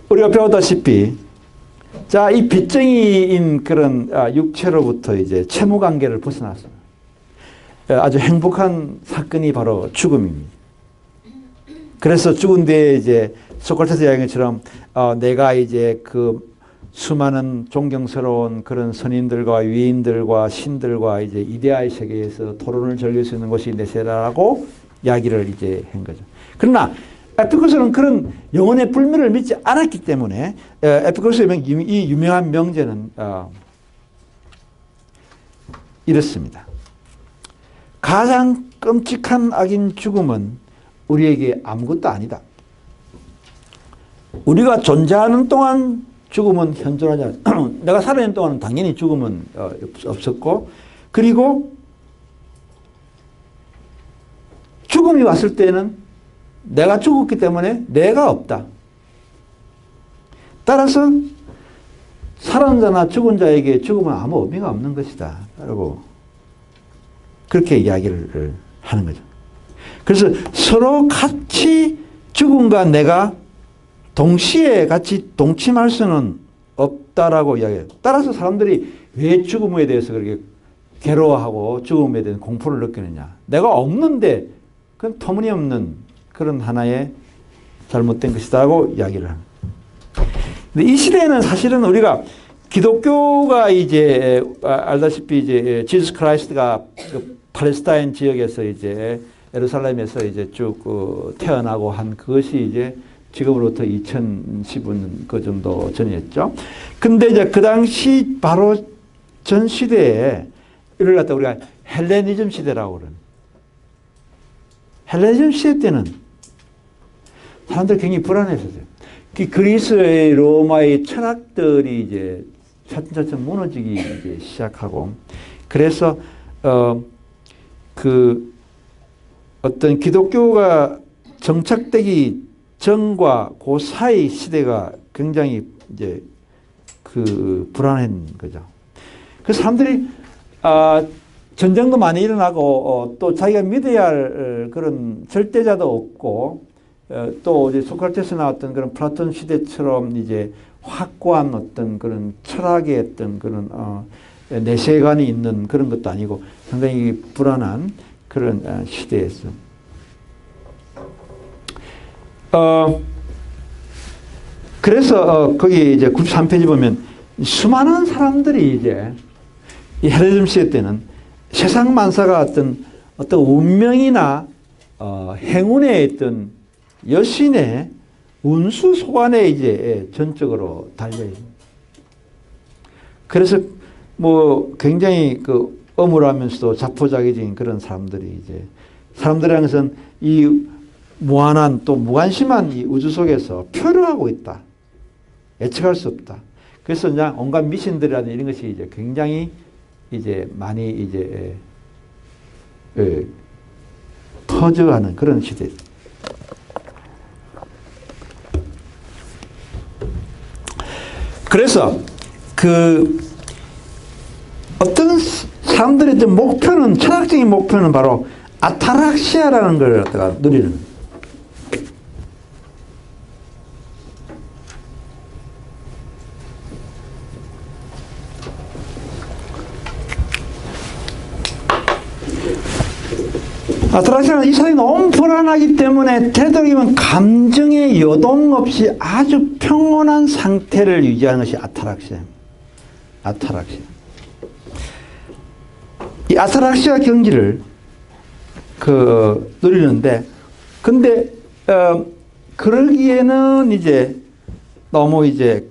우리가 배웠다시피 자, 이 빚쟁이인 그런 육체로부터 이제 채무 관계를 벗어났습니다. 아주 행복한 사건이 바로 죽음입니다. 그래서 죽은 뒤에 이제 소크라테스 이야기처럼 내가 이제 그 수많은 존경스러운 그런 선인들과 위인들과 신들과 이제 이데아의 세계에서 토론을 즐길 수 있는 곳이 내 세라라고 이야기를 이제 한 거죠. 그러나 에피쿠로스는 그런 영혼의 불멸을 믿지 않았기 때문에 에피쿠로스의 이 유명한 명제는 이렇습니다. 가장 끔찍한 악인 죽음은 우리에게 아무것도 아니다. 우리가 존재하는 동안 죽음은 현존하지 않아. 내가 살아있는 동안은 당연히 죽음은 없었고, 그리고 죽음이 왔을 때는 내가 죽었기 때문에 내가 없다. 따라서 살아있는 자나 죽은 자에게 죽음은 아무 의미가 없는 것이다. 라고 그렇게 이야기를 하는 거죠. 그래서 서로 같이 죽음과 내가 동시에 같이 동침할 수는 없다라고 이야기해요. 따라서 사람들이 왜 죽음에 대해서 그렇게 괴로워하고 죽음에 대한 공포를 느끼느냐. 내가 없는데 그건 터무니없는 그런 하나의 잘못된 것이다라고 이야기를 합니다. 근데 이 시대에는 사실은 우리가 기독교가 이제 알다시피 이제 지저스 크라이스트가 그 팔레스타인 지역에서 이제 예루살렘에서 이제 쭉 태어나고 한 그것이 이제 지금으로부터 2010년 그 정도 전이었죠. 근데 이제 그 당시 바로 전 시대에 이를 갖다 우리가 헬레니즘 시대라고 그러는. 헬레니즘 시대 때는 사람들이 굉장히 불안했었어요. 그리스의 로마의 철학들이 이제 차츰차츰 무너지기 이제 시작하고, 그래서 그 어떤 기독교가 정착되기 전과 그 사이 시대가 굉장히 이제 그 불안한 거죠. 그래서 사람들이 전쟁도 많이 일어나고 또 자기가 믿어야 할 그런 절대자도 없고 또 이제 소크라테스 나왔던 그런 플라톤 시대처럼 이제 확고한 어떤 그런 철학의 어떤 그런 내세관이 있는 그런 것도 아니고 상당히 불안한 그런 시대였어. 그래서 거기 이제 93페이지 보면 수많은 사람들이 이제 이 헬레니즘 시대 때는 세상 만사가 어떤 운명이나 행운의 어떤 여신의 운수 소관에 이제 전적으로 달려있습니다. 그래서 뭐 굉장히 그 어물하면서도 자포자기적인 그런 사람들이 이제 사람들이라는 것은 이 무한한 또 무관심한 이 우주 속에서 표류하고 있다. 예측할 수 없다. 그래서 그냥 온갖 미신들이라든 이런 것이 이제 굉장히 이제 많이 이제 퍼져가는 그런 시대. 그래서 그 어떤 사람들의 목표는 철학적인 목표는 바로 아타락시아라는 걸 갖다가 누리는 거예요. 아트락시아는 이 사람이 너무 불안하기 때문에 되도록이면 감정의 요동 없이 아주 평온한 상태를 유지하는 것이 아타락시아입니다. 아타락시아. 이 아타락시아 경지를 누리는데, 근데 그러기에는 이제 너무 이제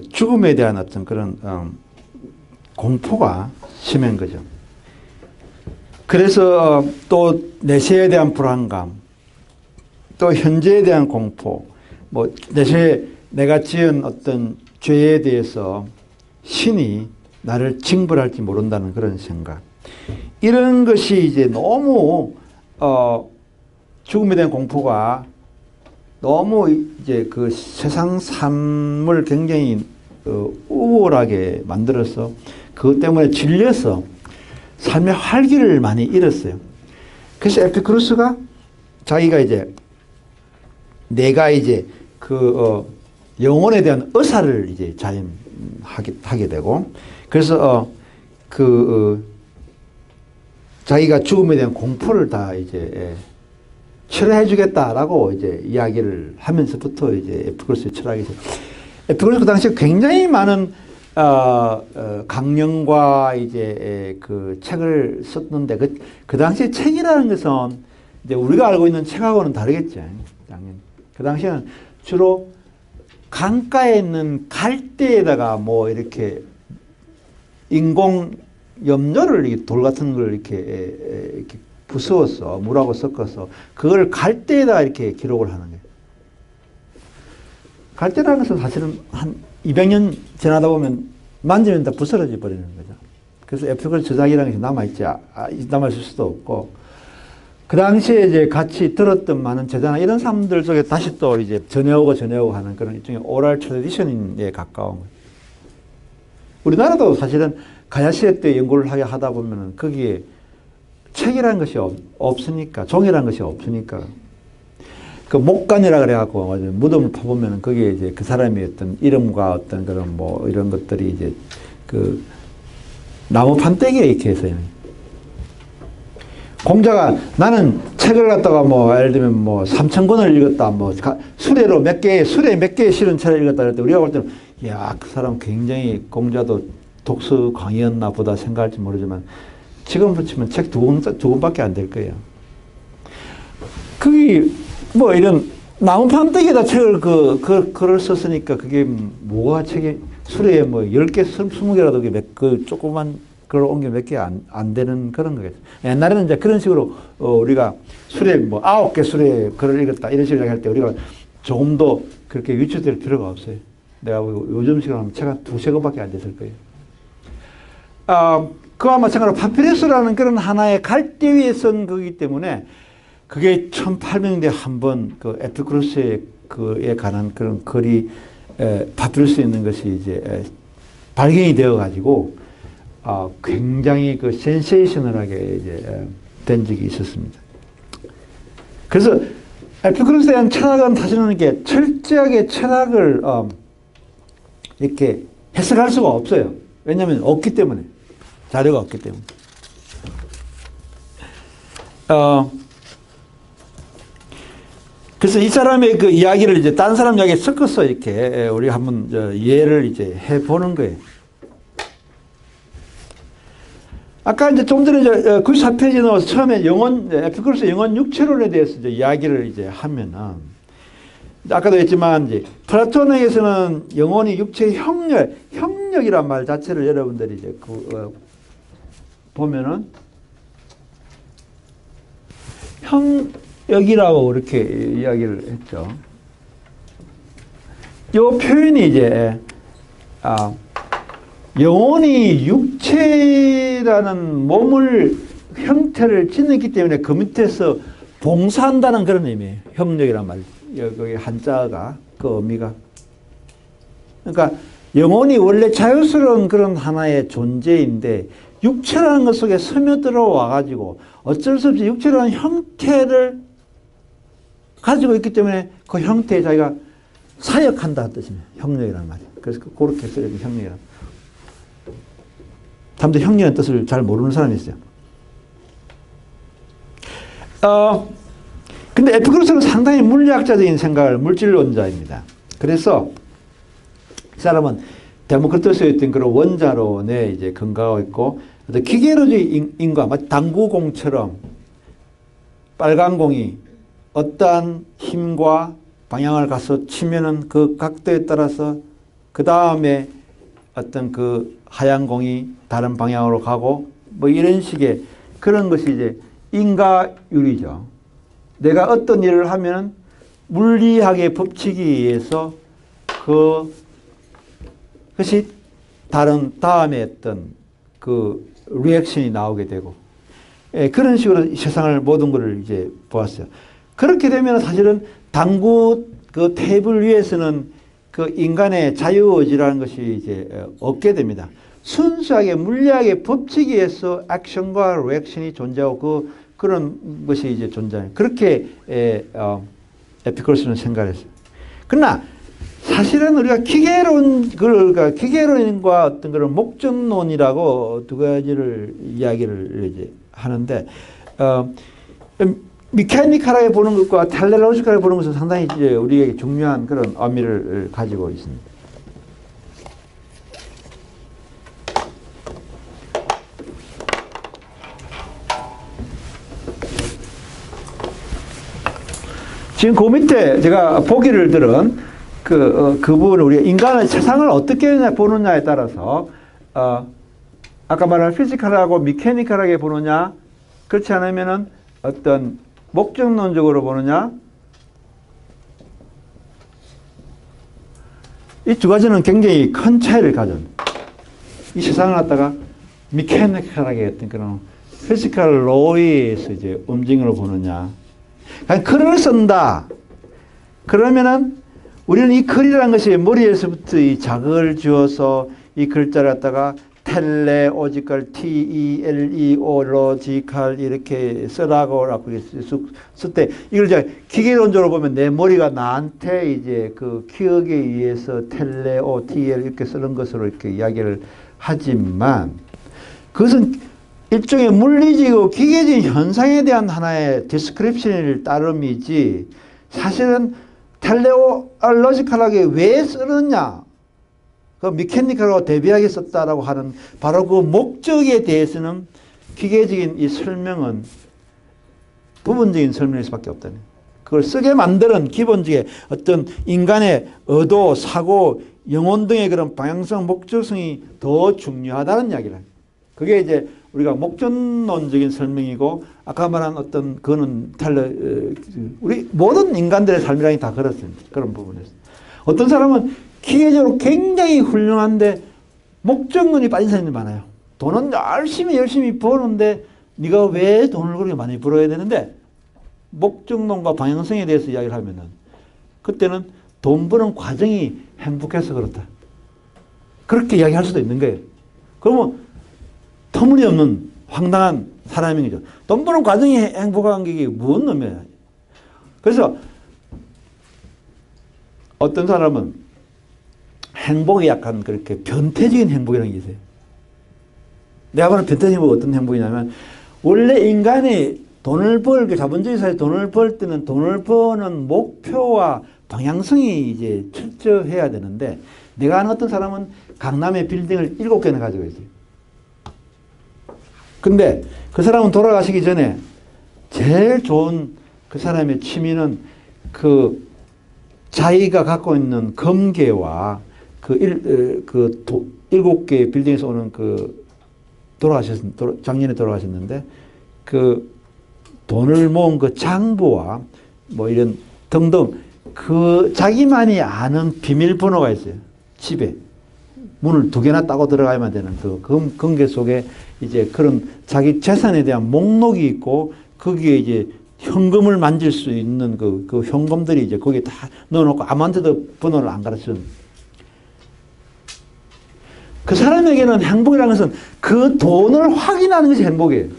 죽음에 대한 어떤 그런 공포가 심한 거죠. 그래서 또 내세에 대한 불안감, 또 현재에 대한 공포, 뭐 내세에 내가 지은 어떤 죄에 대해서 신이 나를 징벌할지 모른다는 그런 생각, 이런 것이 이제 너무 죽음에 대한 공포가 너무 이제 그 세상 삶을 굉장히 우월하게 만들어서 그것 때문에 질려서 삶의 활기를 많이 잃었어요. 그래서 에피쿠로스가 자기가 이제 내가 이제 영혼에 대한 의사를 이제 자임하게 되고, 그래서 자기가 죽음에 대한 공포를 다 이제 치료해 주겠다라고 이제 이야기를 하면서부터 이제 에피쿠로스의 철학이 있어요. 에피쿠로스 그 당시에 굉장히 많은 강령과 이제 그 책을 썼는데 그 당시에 책이라는 것은 이제 우리가 알고 있는 책하고는 다르겠죠. 당연히. 그 당시에는 주로 강가에 있는 갈대에다가 뭐 이렇게 인공 염료를 돌 같은 걸 이렇게 부수어서 물하고 섞어서 그걸 갈대에다가 이렇게 기록을 하는 거예요. 갈대라는 것은 사실은 한 200년 지나다 보면 만지면 다 부스러져 버리는 거죠. 그래서 에피쿠로스 저작이라는 것이 남아있을 수도 없고, 그 당시에 이제 같이 들었던 많은 제자나 이런 사람들 속에 다시 또 이제 전해오고 하는 그런 일종의 오랄 트래디션에 가까운 거예요. 우리나라도 사실은 가야시에 때 연구를 하다 보면은 거기에 책이라는 것이 없으니까, 종이라는 것이 없으니까, 그 목간이라 그래갖고 무덤을 파보면은 거기에 이제 그 사람의 어떤 이름과 어떤 그런 뭐 이런 것들이 이제 그 나무 판때기에 이렇게 해서 공자가 나는 책을 갖다가 뭐 예를 들면 뭐 3,000권을 읽었다, 뭐 수레 몇 개에 실은 책을 읽었다 그럴 때 우리가 볼 때는 야, 그 사람 굉장히 공자도 독서 광이었나 보다 생각할지 모르지만 지금으로 치면 책 두 권밖에 안 될 거예요. 그게 뭐 이런 나무 판때기에다 책을 글을 썼으니까 그게 뭐가 책이 수레에 뭐 10개, 20개라도 그 조그만 글을 옮겨 몇 개 안 되는 그런 거겠죠. 옛날에는 이제 그런 식으로 우리가 수레 뭐 9개 수레 글을 읽었다 이런 식으로 할 때 우리가 조금 더 그렇게 위축될 필요가 없어요. 내가 요즘 식으로 하면 책 한 2-3권밖에 안 됐을 거예요. 그와 마찬가지로 파피루스라는 그런 하나의 갈대 위에 쓴 거기 때문에 그게 1800년대에 한번 그 에피쿠로스에 관한 그런 글이 파피루스에 있는 것이 이제 발견이 되어 가지고 굉장히 그 센세이셔널하게 이제 된 적이 있었습니다. 그래서 에피쿠로스에 대한 철학은 사실은 이렇게 철저하게 철학을 이렇게 해석할 수가 없어요. 왜냐하면 없기 때문에, 자료가 없기 때문에. 그래서 이 사람의 그 이야기를 이제 딴 사람 이야기에 섞어서 이렇게 우리 한번 이해를 이제 해보는 거예요. 아까 이제 좀 전에 94페이지 나와서 처음에 에피쿠로스 영혼 육체론에 대해서 이제 이야기를 이제 하면은, 아까도 했지만 이제 플라톤에게서는 영혼이 육체의 형력이란 말 자체를 여러분들이 이제 보면은 형력이라고 이렇게 이야기를 했죠. 이 표현이 이제 영혼이 육체라는 몸을 형태를 지녔기 때문에 그 밑에서 봉사한다는 그런 의미예요. 형력이란 말. 여기 한자가 그 의미가. 그러니까 영혼이 원래 자유스러운 그런 하나의 존재인데 육체라는 것 속에 스며들어 와가지고 어쩔 수 없이 육체라는 형태를 가지고 있기 때문에 그 형태에 자기가 사역한다는 뜻입니다. 형력이란 말이에요. 그래서 그렇게 써요. 형력이란. 사람들 형력이라는 뜻을 잘 모르는 사람이 있어요. 근데 에피쿠로스는 상당히 물리학자적인 생각을 물질론자입니다. 그래서 이 사람은 데모크리토스였던 그런 원자론에 이제 근거하고 있고 어떤 기계론주의 인과 마치 당구공처럼 빨간 공이 어떠한 힘과 방향을 가서 치면은 그 각도에 따라서 그 다음에 어떤 그 하얀 공이 다른 방향으로 가고 뭐 이런 식의 그런 것이 이제 인과율이죠. 내가 어떤 일을 하면 물리학의 법칙에 의해서 그것이 다른 다음에 어떤 그 리액션이 나오게 되고 그런 식으로 세상을 모든 것을 이제 보았어요. 그렇게 되면 사실은 당구 그 테이블 위에서는 그 인간의 자유의지라는 것이 이제 없게 됩니다. 순수하게 물리학의 법칙에 의해서 액션과 리액션이 존재하고 그런 것이 이제 존재해요. 그렇게 에피쿠로스는 생각했어요. 그러나 사실은 우리가 기계론과 어떤 그런 목적론이라고 두 가지를 이야기를 이제 하는데 미케니컬하게 보는 것과 텔레로지컬하게 보는 것은 상당히 이제 우리에게 중요한 그런 의미를 가지고 있습니다. 지금 그 밑에 제가 보기를 들은 그 부분을 우리가 인간의 세상을 어떻게 보느냐에 따라서 아까 말한 피지컬하고 미케니컬하게 보느냐 그렇지 않으면은 어떤 목적론적으로 보느냐 이 두 가지는 굉장히 큰 차이를 가집니다. 이 세상을 갖다가 미케니컬하게 어떤 그런 피지컬 로에서 이제 움직임으로 보느냐 글을 쓴다. 그러면은 우리는 이 글이라는 것이 머리에서부터 이 자극을 주어서 이 글자를 갖다가 텔레오지컬, T-E-L-E-O, 로지컬 이렇게 쓰라고 쓸 때 이걸 이제 기계론적으로 보면 내 머리가 나한테 이제 그 기억에 의해서 텔레오, T-E-L 이렇게 쓰는 것으로 이렇게 이야기를 하지만 그것은 일종의 물리적이고 기계적인 현상에 대한 하나의 디스크립션을 따름이지 사실은 텔레올로지컬하게 왜 쓰느냐 그 미케니컬하고 대비하게 썼다라고 하는 바로 그 목적에 대해서는 기계적인 이 설명은 부분적인 설명일 수밖에 없다는 그걸 쓰게 만드는 기본적인 어떤 인간의 의도, 사고, 영혼 등의 그런 방향성, 목적성이 더 중요하다는 이야기를 합니다. 그게 이제 우리가 목적론적인 설명이고 아까 말한 어떤 그거는 우리 모든 인간들의 삶이라는 게 다 그렇습니다. 그런 부분에서. 어떤 사람은 기계적으로 굉장히 훌륭한데 목적론이 빠진 사람들이 많아요. 돈은 열심히 버는데 네가 왜 돈을 그렇게 많이 벌어야 되는데 목적론과 방향성에 대해서 이야기를 하면은 그때는 돈 버는 과정이 행복해서 그렇다. 그렇게 이야기할 수도 있는 거예요. 그러면 터무니없는 황당한 사람인 거죠. 돈 버는 과정이 행복한 게 무슨 의미야. 그래서 어떤 사람은 행복이 약간 그렇게 변태적인 행복이라는 게 있어요. 내가 보는 변태적인 행복은 어떤 행복이냐면 원래 인간이 돈을 벌, 자본주의 사회에 돈을 벌 때는 돈을 버는 목표와 방향성이 이제 철저해야 되는데 내가 아는 어떤 사람은 강남에 빌딩을 7개나 가지고 있어요. 근데 그 사람은 돌아가시기 전에 제일 좋은 그 사람의 취미는 그 자기가 갖고 있는 금괴와 그 7개 빌딩에서 오는 작년에 돌아가셨는데 그 돈을 모은 그 장부와 뭐 이런 등등 그 자기만이 아는 비밀번호가 있어요. 집에. 문을 2개나 따고 들어가야만 되는 그 금괴 속에 이제 그런 자기 재산에 대한 목록이 있고 거기에 이제 현금을 만질 수 있는 그 현금들이 이제 거기에 다 넣어놓고 아무한테도 번호를 안 가르치는 그 사람에게는 행복이라는 것은 그 돈을 확인하는 것이 행복이에요.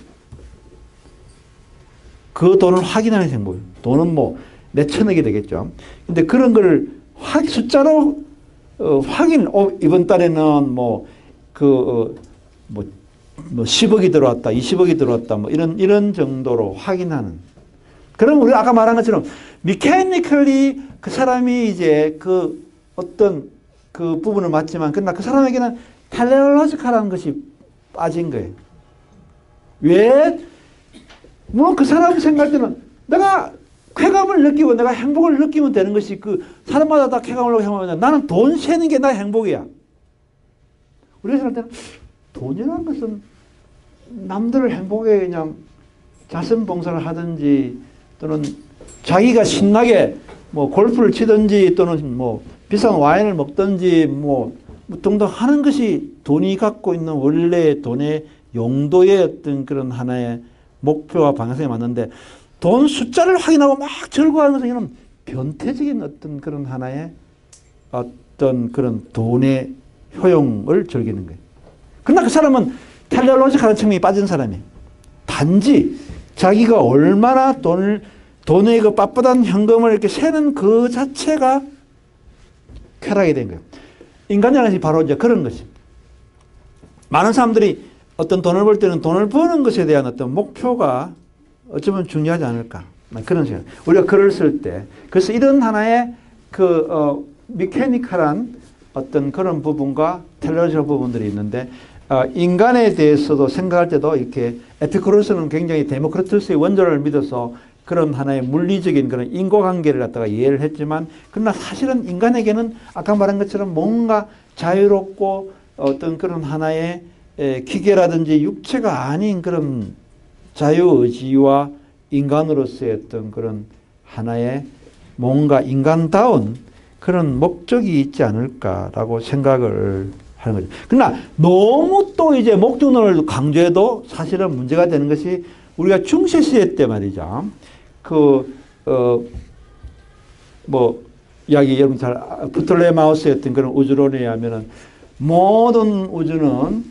그 돈을 확인하는 것이 행복이에요. 돈은 뭐 몇천억이 되겠죠. 근데 그런 걸 숫자로 확인, 이번 달에는 뭐 10억이 들어왔다, 20억이 들어왔다, 뭐 이런 정도로 확인하는 그럼 우리가 아까 말한 것처럼 mechanically 그 사람이 이제 그 어떤 그 부분을 맞지만 그러나 그 사람에게는 텔레올로지컬한 것이 빠진 거예요. 왜? 물론 그 사람 생각할 때는 내가 쾌감을 느끼고 내가 행복을 느끼면 되는 것이 그 사람마다 다 쾌감을 느끼고 행복을 나는 돈 세는 게 나의 행복이야. 우리가 생각할 때는 돈이라는 것은 남들을 행복에 그냥 자선봉사를 하든지 또는 자기가 신나게 뭐 골프를 치든지 또는 뭐 비싼 와인을 먹든지 뭐 등등 하는 것이 돈이 갖고 있는 원래 돈의 용도의 어떤 그런 하나의 목표와 방향성에 맞는데 돈 숫자를 확인하고 막 절거하는 것은 이런 변태적인 어떤 그런 하나의 어떤 그런 돈의 효용을 즐기는 거예요. 그러나 그 사람은 텔레올로지컬한 측면이 빠진 사람이에요. 단지 자기가 얼마나 돈의 그 빳빳한 현금을 이렇게 세는 그 자체가 쾌락이 된 거예요. 인간이라는 것이 바로 이제 그런 것입니다. 많은 사람들이 어떤 돈을 벌 때는 돈을 버는 것에 대한 어떤 목표가 어쩌면 중요하지 않을까. 그런 생각. 우리가 글을 쓸 때. 그래서 이런 하나의 미케니컬한 어떤 그런 부분과 텔레올로지컬 부분들이 있는데, 인간에 대해서도 생각할 때도 이렇게 에피쿠로스는 굉장히 데모크리투스의 원조를 믿어서 그런 하나의 물리적인 그런 인과관계를 갖다가 이해를 했지만, 그러나 사실은 인간에게는 아까 말한 것처럼 뭔가 자유롭고 어떤 그런 하나의 기계라든지 육체가 아닌 그런 자유의지와 인간으로서의 어떤 그런 하나의 뭔가 인간다운 그런 목적이 있지 않을까라고 생각을 하는 거죠. 그러나 너무 또 이제 목적론을 강조해도 사실은 문제가 되는 것이 우리가 중세시대 때 말이죠. 이야기 여러분 잘 프톨레마우스의 어떤 그런 우주론에 의하면은 모든 우주는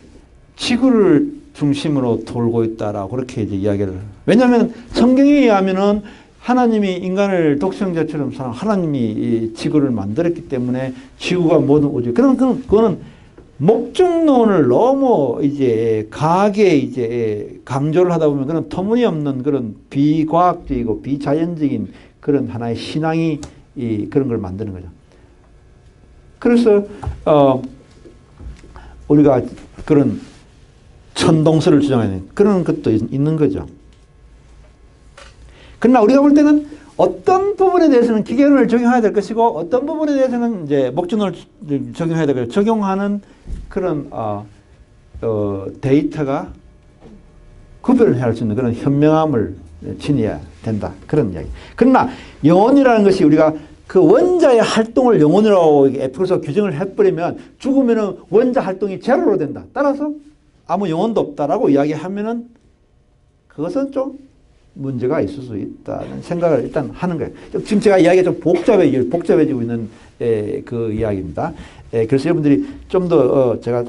지구를 중심으로 돌고 있다라고 그렇게 이제 이야기를. 왜냐하면 성경에 의하면은 하나님이 인간을 독생자처럼 하나님이 이 지구를 만들었기 때문에 지구가 모든 우주. 그거는 목적론을 너무 이제 강하게 이제 강조를 하다 보면 그런 터무니없는 그런 비과학적이고 비자연적인 그런 하나의 신앙이 그런 걸 만드는 거죠. 그래서 우리가 그런 천동설을 주장하는 그런 것도 있는 거죠. 그러나 우리가 볼 때는 어떤 부분에 대해서는 기계론을 적용해야 될 것이고 어떤 부분에 대해서는 이제 목적론을 적용해야 될 것이고 적용하는 그런 데이터가 구별을 할 수 있는 그런 현명함을 지녀야 된다. 그런 이야기. 그러나 영혼이라는 것이 우리가 그 원자의 활동을 영혼이라고 F에서 규정을 해버리면 죽으면은 원자 활동이 제로로 된다. 따라서 아무 영혼도 없다라고 이야기하면은 그것은 좀 문제가 있을 수 있다는 생각을 일단 하는 거예요. 지금 제가 이야기가 좀 복잡해지고 있는 그 이야기입니다. 그래서 여러분들이 좀 더 제가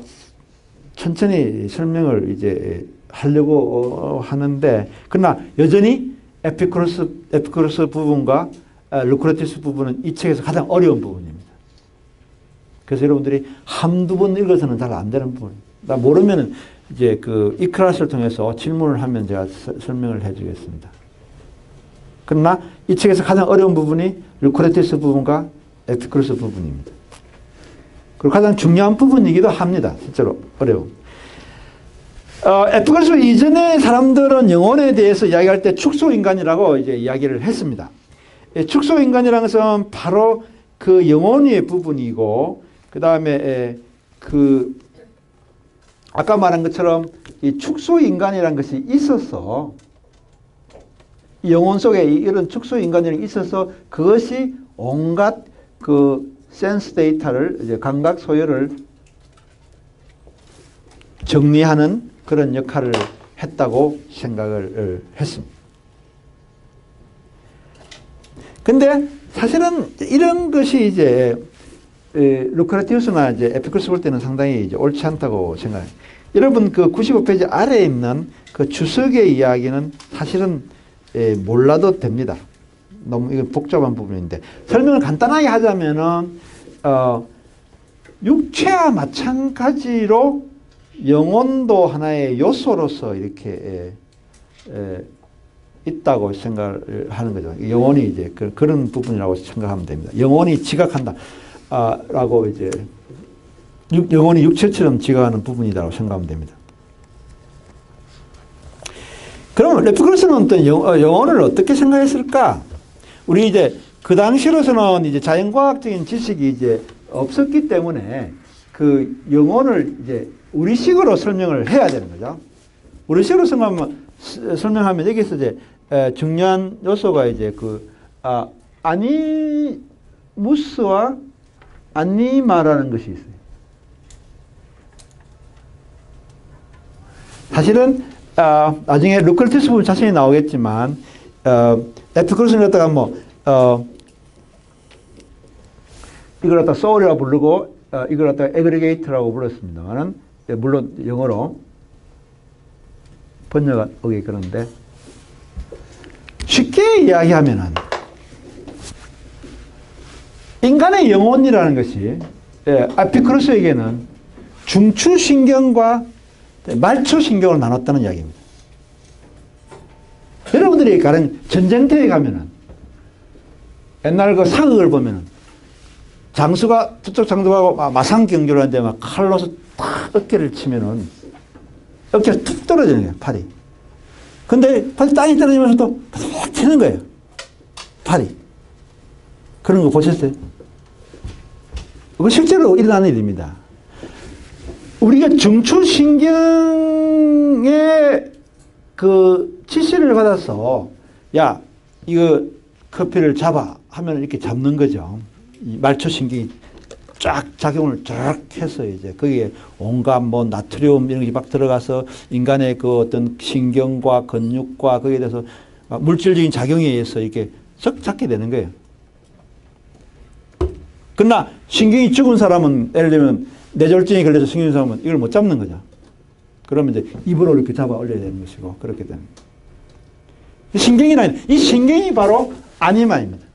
천천히 설명을 이제 하려고 하는데, 그러나 여전히 에피쿠로스 부분과 루크레티스 부분은 이 책에서 가장 어려운 부분입니다. 그래서 여러분들이 한두 번 읽어서는 잘 안 되는 부분입니다. 나 모르면은 이제 이 클래스를 통해서 질문을 하면 제가 설명을 해주겠습니다. 그러나 이 책에서 가장 어려운 부분이 루크레티스 부분과 에피쿠로스 부분입니다. 그리고 가장 중요한 부분이기도 합니다. 실제로 어려움. 에피쿠로스 이전의 사람들은 영혼에 대해서 이야기할 때 축소인간이라고 이제 이야기를 했습니다. 축소인간이라는 것은 바로 그 영혼의 부분이고, 그 다음에 아까 말한 것처럼 이 축소인간이라는 것이 있어서 영혼 속에 이런 축소인간이라는 게 있어서 그것이 온갖 그 센스 데이터를 이제 감각 소열을 정리하는 그런 역할을 했다고 생각을 했습니다. 근데 사실은 이런 것이 이제 루크레티우스나 이제 에피쿠로스 볼 때는 상당히 이제 옳지 않다고 생각해요. 여러분 그 95페이지 아래에 있는 그 주석의 이야기는 사실은 몰라도 됩니다. 너무 이건 복잡한 부분인데 설명을 간단하게 하자면은 육체와 마찬가지로 영혼도 하나의 요소로서 이렇게 있다고 생각을 하는 거죠. 영혼이 이제 그런 부분이라고 생각하면 됩니다. 영혼이 지각한다. 라고 이제 영혼이 육체처럼 지각하는 부분이라고 생각하면 됩니다. 그럼 에피쿠로스는 어떤 영혼을 어떻게 생각했을까? 우리 이제 그 당시로서는 이제 자연과학적인 지식이 이제 없었기 때문에 그 영혼을 이제 우리식으로 설명을 해야 되는 거죠. 우리식으로 설명하면 여기서 이제 중요한 요소가 이제 아니무스와 아니마라는 것이 있어요. 사실은 나중에 루크르티스 부분 자세히 나오겠지만 에피쿠로스는 갖다가 이걸 갖다 소울이라고 부르고 이걸 갖다가 에그리게이트라고 불렀습니다만은 물론 영어로 번역하기 그런데 쉽게 이야기하면은 인간의 영혼이라는 것이 에피쿠로스에게는 중추신경과 말초신경으로 나눴다는 이야기입니다. 여러분들이 가령 전쟁터에 가면은 옛날 그 사극을 보면은 장수가 저쪽 장수하고 마상 경주를 하는데 막 칼로서 탁 어깨를 치면은 어깨가 툭 떨어지는 거예요, 팔이. 근데 팔이 땅에 떨어지면서 또 팍 튀는 거예요, 팔이. 그런 거 보셨어요? 그거 실제로 일어나는 일입니다. 우리가 중추신경의 그 지시를 받아서 야 이거 커피를 잡아 하면 이렇게 잡는 거죠. 이 말초신경이 쫙 작용을 쫙 해서 이제 거기에 온갖 나트륨 이런 게 막 들어가서 인간의 그 어떤 신경과 근육과 거기에 대해서 물질적인 작용에 의해서 이렇게 썩 잡게 되는 거예요. 그러나 신경이 죽은 사람은 예를 들면 뇌졸중에 걸려서 신경이 죽은 사람은 이걸 못 잡는 거죠. 그러면 이제 입으로 이렇게 잡아 올려야 되는 것이고 그렇게 되는 신경이란 이 신경이 바로 아니마입니다.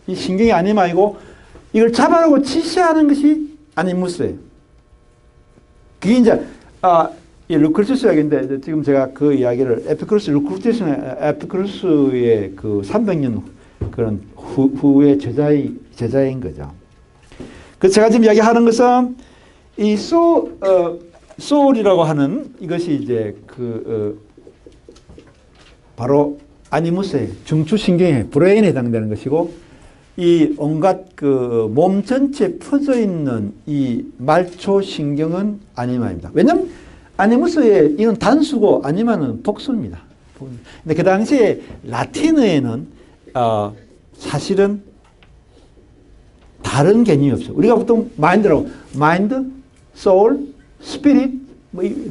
이 신경이 아니마이고 이걸 잡아라고 지시하는 것이 아니무스예요. 그게 이제 이 루크르티스 이야기인데 지금 제가 그 이야기를 에피쿠로스의 그 300년 그런 후의 제자인 거죠. 그래서 제가 지금 이야기하는 것은 이 소울이라고 하는 이것이 이제 바로 아니무스의 중추신경의 브레인에 해당되는 것이고 이 온갖 그 몸 전체에 퍼져 있는 이 말초신경은 아니마입니다. 왜냐하면 아니무스의 이건 단수고 아니마는 복수입니다. 근데 그 당시에 라틴어에는 사실은 다른 개념이 없어요. 우리가 보통 마인드라고 마인드, 소울, 스피릿,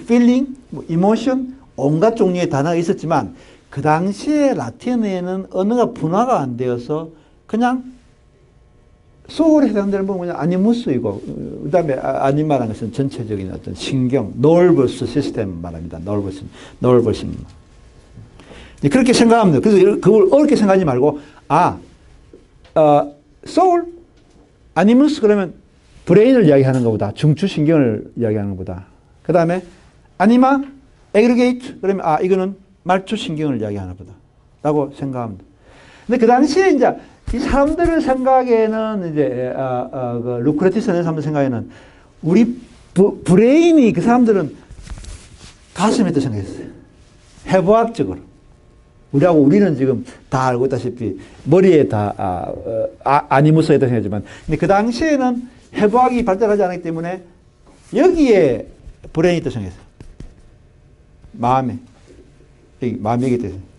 필링, 이모션 온갖 종류의 단어가 있었지만 그 당시에 라틴어에는 언어가 분화가 안 되어서 그냥 소울에 해당되는 부분은 그냥 아니무스이고 그 다음에 아니마라는 것은 전체적인 어떤 신경, 너버스 시스템 말합니다. 너버스. 그렇게 생각하면 돼요. 그래서 그걸 어렵게 생각하지 말고 소울, 아니무스 그러면 브레인을 이야기하는 것보다 중추신경을 이야기하는 것보다 그 다음에 아니마, 에그리게이트 그러면 이거는 말초신경을 이야기하는 것보다 라고 생각합니다. 근데 그 당시에 이제 이 사람들의 생각에는 이제 그 루크레티스의 사람들 생각에는 우리 브레인이 그 사람들은 가슴에 있다고 생각했어요. 해부학적으로. 우리는 지금 다 알고 있다시피 머리에 다 아니무스에 있다고 생각하지만 근데 그 당시에는 해부학이 발달하지 않았기 때문에 여기에 브레인이 있다고 생각했어요. 마음에 있기 때문에.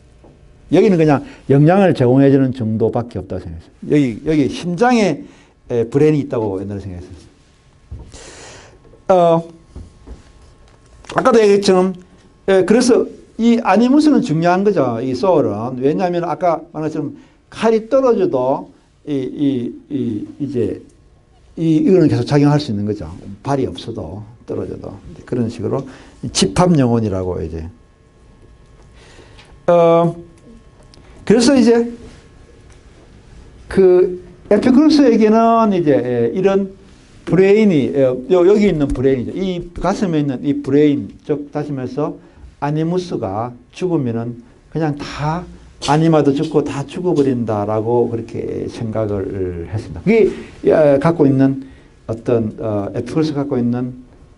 여기는 그냥 영양을 제공해주는 정도밖에 없다고 생각했어요. 여기 심장에 브레인이 있다고 옛날에 생각했어요. 아까도 얘기했지만, 그래서 이 아니무스는 중요한 거죠. 이 소울은. 왜냐하면 아까 말한 것처럼 칼이 떨어져도 이거는 계속 작용할 수 있는 거죠. 발이 없어도 떨어져도. 그런 식으로 집합 영혼이라고 이제. 그래서 이제 그 에피쿠로스에게는 이제 이런 브레인이 여기 있는 브레인이죠. 이 가슴에 있는 이 브레인 즉 다시 말해서 아니무스가 죽으면은 그냥 다 아니마도 죽고 다 죽어버린다라고 그렇게 생각을 했습니다. 그게 갖고 있는 어떤 에피쿠로스 갖고 있는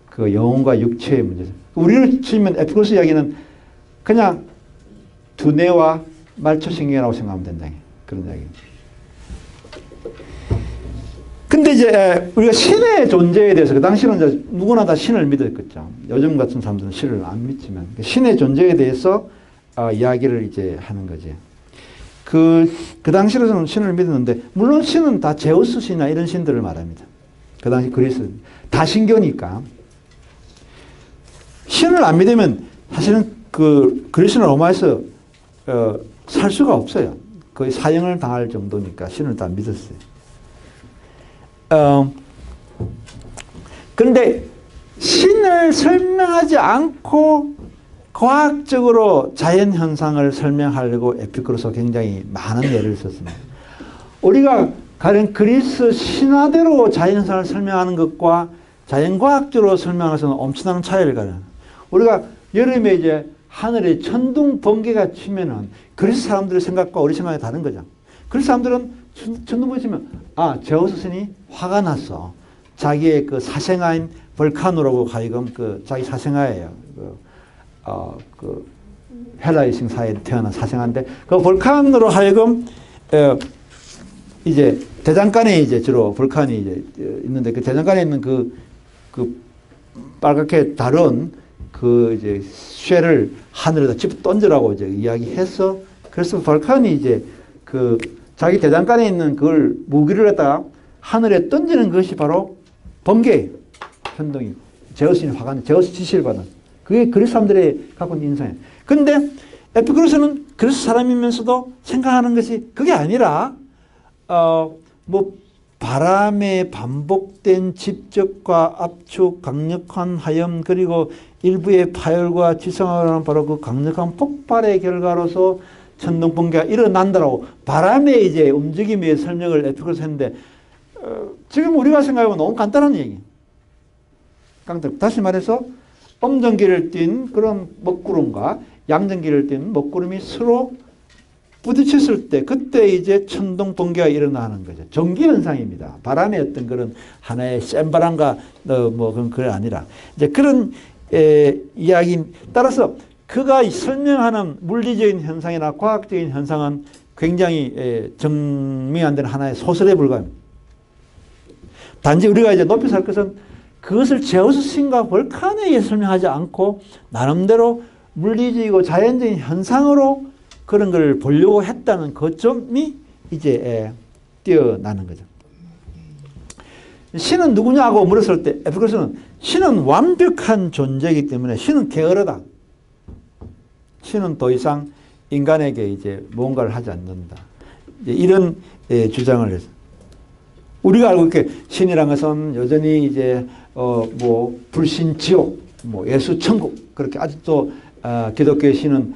그 영혼과 육체의 문제죠. 우리를 치면 에피쿠로스 이야기는 그냥 두뇌와 말초신경이라고 생각하면 된다. 그런 이야기입니다. 근데 이제 우리가 신의 존재에 대해서 그 당시는 이제 누구나 다 신을 믿었겠죠. 요즘 같은 사람들은 신을 안 믿지만 신의 존재에 대해서 이야기를 이제 하는 거지. 그 당시로서는 신을 믿었는데 물론 신은 다 제우스 신이나 이런 신들을 말합니다. 그 당시 그리스 다 신교니까 신을 안 믿으면 사실은 그 그리스나 로마에서 살 수가 없어요. 거의 사형을 당할 정도니까 신을 다 믿었어요. 근데 신을 설명하지 않고 과학적으로 자연 현상을 설명하려고 에피쿠로스가 굉장히 많은 예를 썼습니다. 우리가 가령 그리스 신화대로 자연 현상을 설명하는 것과 자연과학적으로 설명해서는 엄청난 차이를 가려요. 우리가 여름에 이제 하늘에 천둥 번개가 치면은 그리스 사람들의 생각과 우리 생각이 다른 거죠. 그리스 사람들은 천둥 번개 치면 제우스 신이 화가 났어. 자기의 그 사생아인 볼카노라고 하여금 그 자기 사생아예요. 그 헬라의 신사에 태어난 사생아인데 그 볼칸으로 하여금 이제 대장간에 이제 주로 볼칸이 이제 있는데 그 대장간에 있는 그 빨갛게 다른 그 이제 쇠를 하늘에다 집어 던지라고 이제 이야기해서 그래서 볼칸이 이제 그 자기 대장간에 있는 그걸 무기를 갖다가 하늘에 던지는 것이 바로 번개 현동이고 제우스인이 화가 난 제우스 지시를 받은 그게 그리스 사람들의 갖고 있는 인상이에요. 근데 에피쿠로스는 그리스 사람이면서도 생각하는 것이 그게 아니라 뭐 바람의 반복된 집적과 압축, 강력한 하염 그리고 일부의 파열과 지성화라는 바로 그 강력한 폭발의 결과로서 천둥 번개가 일어난다라고 바람의 이제 움직임의 설명을 에피쿠로스 했는데 지금 우리가 생각해보면 너무 간단한 얘기예요. 다시 말해서 음전기를 띤 그런 먹구름과 양전기를 띤 먹구름이 서로 부딪혔을 때 그때 이제 천둥 번개가 일어나는 거죠. 전기 현상입니다. 바람의 어떤 그런 하나의 센 바람과 뭐 그런 아니라 이제 그런 이야기 따라서 그가 설명하는 물리적인 현상이나 과학적인 현상은 굉장히 증명이 안 되는 하나의 소설에 불과합니다. 단지 우리가 이제 높이 살 것은 그것을 제우스 신과 볼칸에 의해 설명하지 않고 나름대로 물리적이고 자연적인 현상으로 그런 걸 보려고 했다는 그 점이 이제 뛰어나는 거죠. 신은 누구냐고 물었을 때 에피쿠로스는 신은 완벽한 존재이기 때문에 신은 게으르다. 신은 더 이상 인간에게 이제 뭔가를 하지 않는다. 이런 주장을 했어요. 우리가 알고 있게 신이란 것은 여전히 이제 뭐 불신 지옥, 뭐 예수 천국 그렇게 아직도 기독교의 신은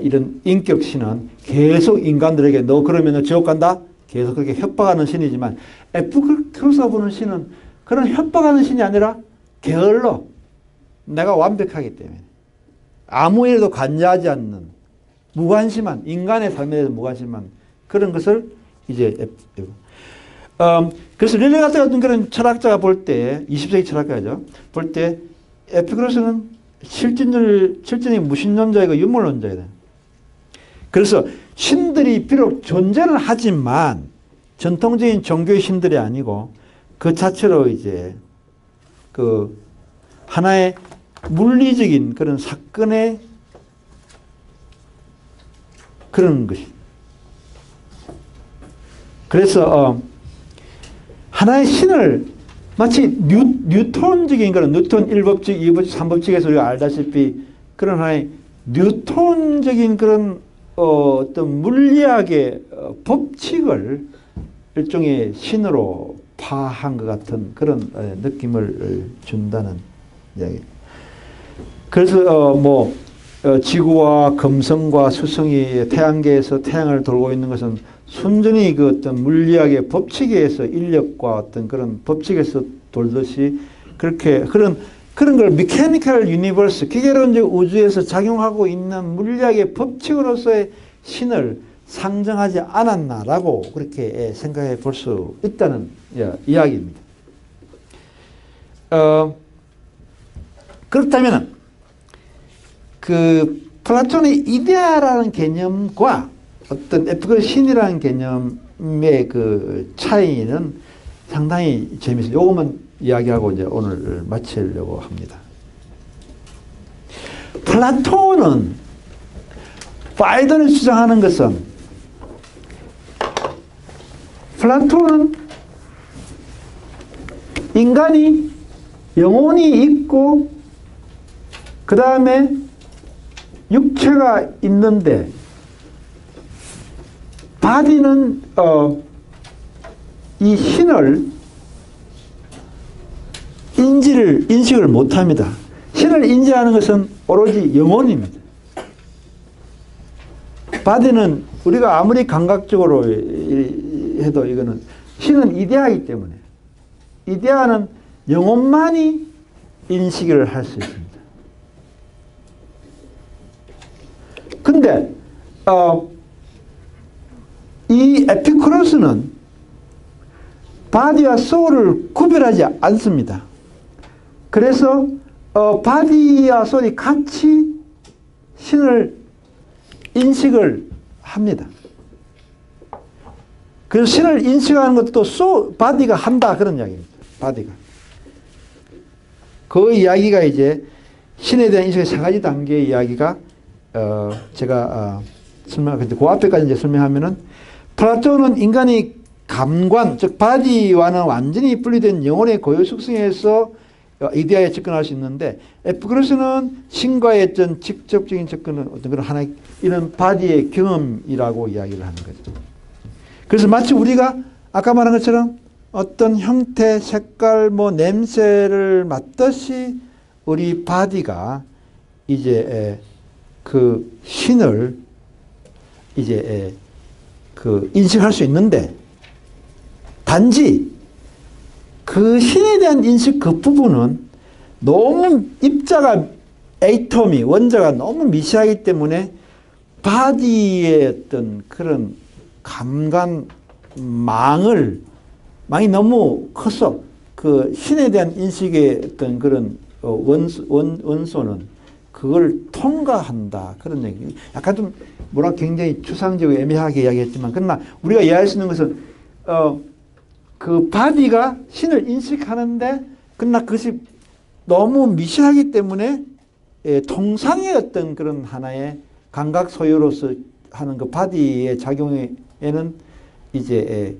이런 인격 신은 계속 인간들에게 너 그러면 너 지옥 간다 계속 그렇게 협박하는 신이지만 에피쿠로스가 보는 신은 그런 협박하는 신이 아니라 게을러 내가 완벽하기 때문에 아무 일에도 관여하지 않는 무관심한 인간의 삶에 대해서 무관심한 그런 것을 이제 그래서 릴레가트 같은 그런 철학자가 볼 때 20세기 철학가죠. 볼 때 에피쿠로스는 실존이 무신론자이고 유물론자이다. 그래서 신들이 비록 존재는 하지만 전통적인 종교의 신들이 아니고 그 자체로 이제 그 하나의 물리적인 그런 사건의 그런 것이. 그래서 하나의 신을 마치 뉴턴적인 그런 뉴턴 1법칙, 2법칙, 3법칙에서 우리가 알다시피 그런 하나의 뉴턴적인 그런 어떤 물리학의 법칙을 일종의 신으로 파한 것 같은 그런 느낌을 준다는 이야기. 그래서 지구와 금성과 수성이 태양계에서 태양을 돌고 있는 것은 순전히 그 어떤 물리학의 법칙에 의해서 인력과 어떤 그런 법칙에서 돌듯이 그렇게 그런 그런 걸 메카니컬 유니버스, 기계론적 우주에서 작용하고 있는 물리학의 법칙으로서의 신을 상정하지 않았나라고 그렇게 생각해 볼 수 있다는 이야기입니다. 그렇다면 그 플라톤의 이데아라는 개념과 어떤 에피쿠로스 신이라는 개념의 그 차이는 상당히 재미있어요. 요것만 이야기하고 이제 오늘 마치려고 합니다. 플라톤은, 파이던이 주장하는 것은, 플라톤은 인간이 영혼이 있고 그 다음에 육체가 있는데 바디는 이 신을 인식을 못합니다. 신을 인지하는 것은 오로지 영혼입니다. 바디는 우리가 아무리 감각적으로 해도 이거는 신은 이데아이기 때문에 이데아는 영혼만이 인식을 할 수 있습니다. 근데 이 에피쿠로스는 바디와 소울을 구별하지 않습니다. 그래서 바디와 소울이 같이 신을 인식을 합니다. 그래서 신을 인식하는 것도 바디가 한다 그런 이야기입니다. 바디가. 그 이야기가 이제 신에 대한 인식의 세 가지 단계의 이야기가 제가 설명하는데 그 앞에까지 이제 설명하면은 플라톤은 인간이 감관, 즉 바디와는 완전히 분리된 영혼의 고유 속성에서 이데아에 접근할 수 있는데 에피쿠로스는 신과의 어떤 직접적인 접근은 어떤 그런 하나의 이런 바디의 경험이라고 이야기를 하는 거죠. 그래서 마치 우리가 아까 말한 것처럼 어떤 형태, 색깔, 냄새를 맡듯이 우리 바디가 이제 그 신을 이제 그 인식할 수 있는데 단지 그 신에 대한 인식 그 부분은 너무 입자가 에이톰이 원자가 너무 미세하기 때문에 바디의 어떤 그런 감관망이 너무 커서 그 신에 대한 인식의 어떤 그런 원소는 그걸 통과한다. 그런 얘기. 약간 좀 굉장히 추상적이고 애매하게 이야기했지만 그러나 우리가 이해할 수 있는 것은 그 바디가 신을 인식하는데 그러나 그것이 너무 미세하기 때문에 통상의 어떤 그런 하나의 감각 소유로서 하는 그 바디의 작용에는 이제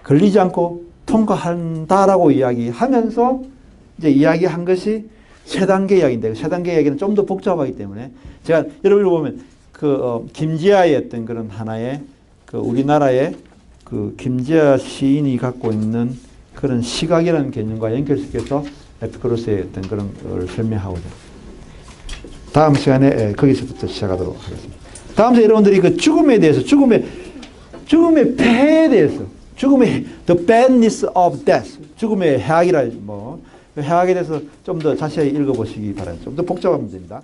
걸리지 않고 통과한다라고 이야기하면서 이제 이야기한 것이 세 단계 이야기인데 세 단계 이야기는 좀 더 복잡하기 때문에 제가 여러분이 보면 그 김지아의 어떤 그런 하나의 그 우리나라의 그 김지아 시인이 갖고 있는 그런 시각이라는 개념과 연결시켜서 에피쿠로스의 어떤 그런 걸 설명하고자 다음 시간에 거기서부터 시작하도록 하겠습니다. 다음 시간에 여러분들이 그 죽음에 대해서 죽음의 폐해에 대해서 죽음의 the badness of death 죽음의 해악이라 해악에 대해서 좀 더 자세히 읽어보시기 바랍니다. 좀 더 복잡한 문제입니다.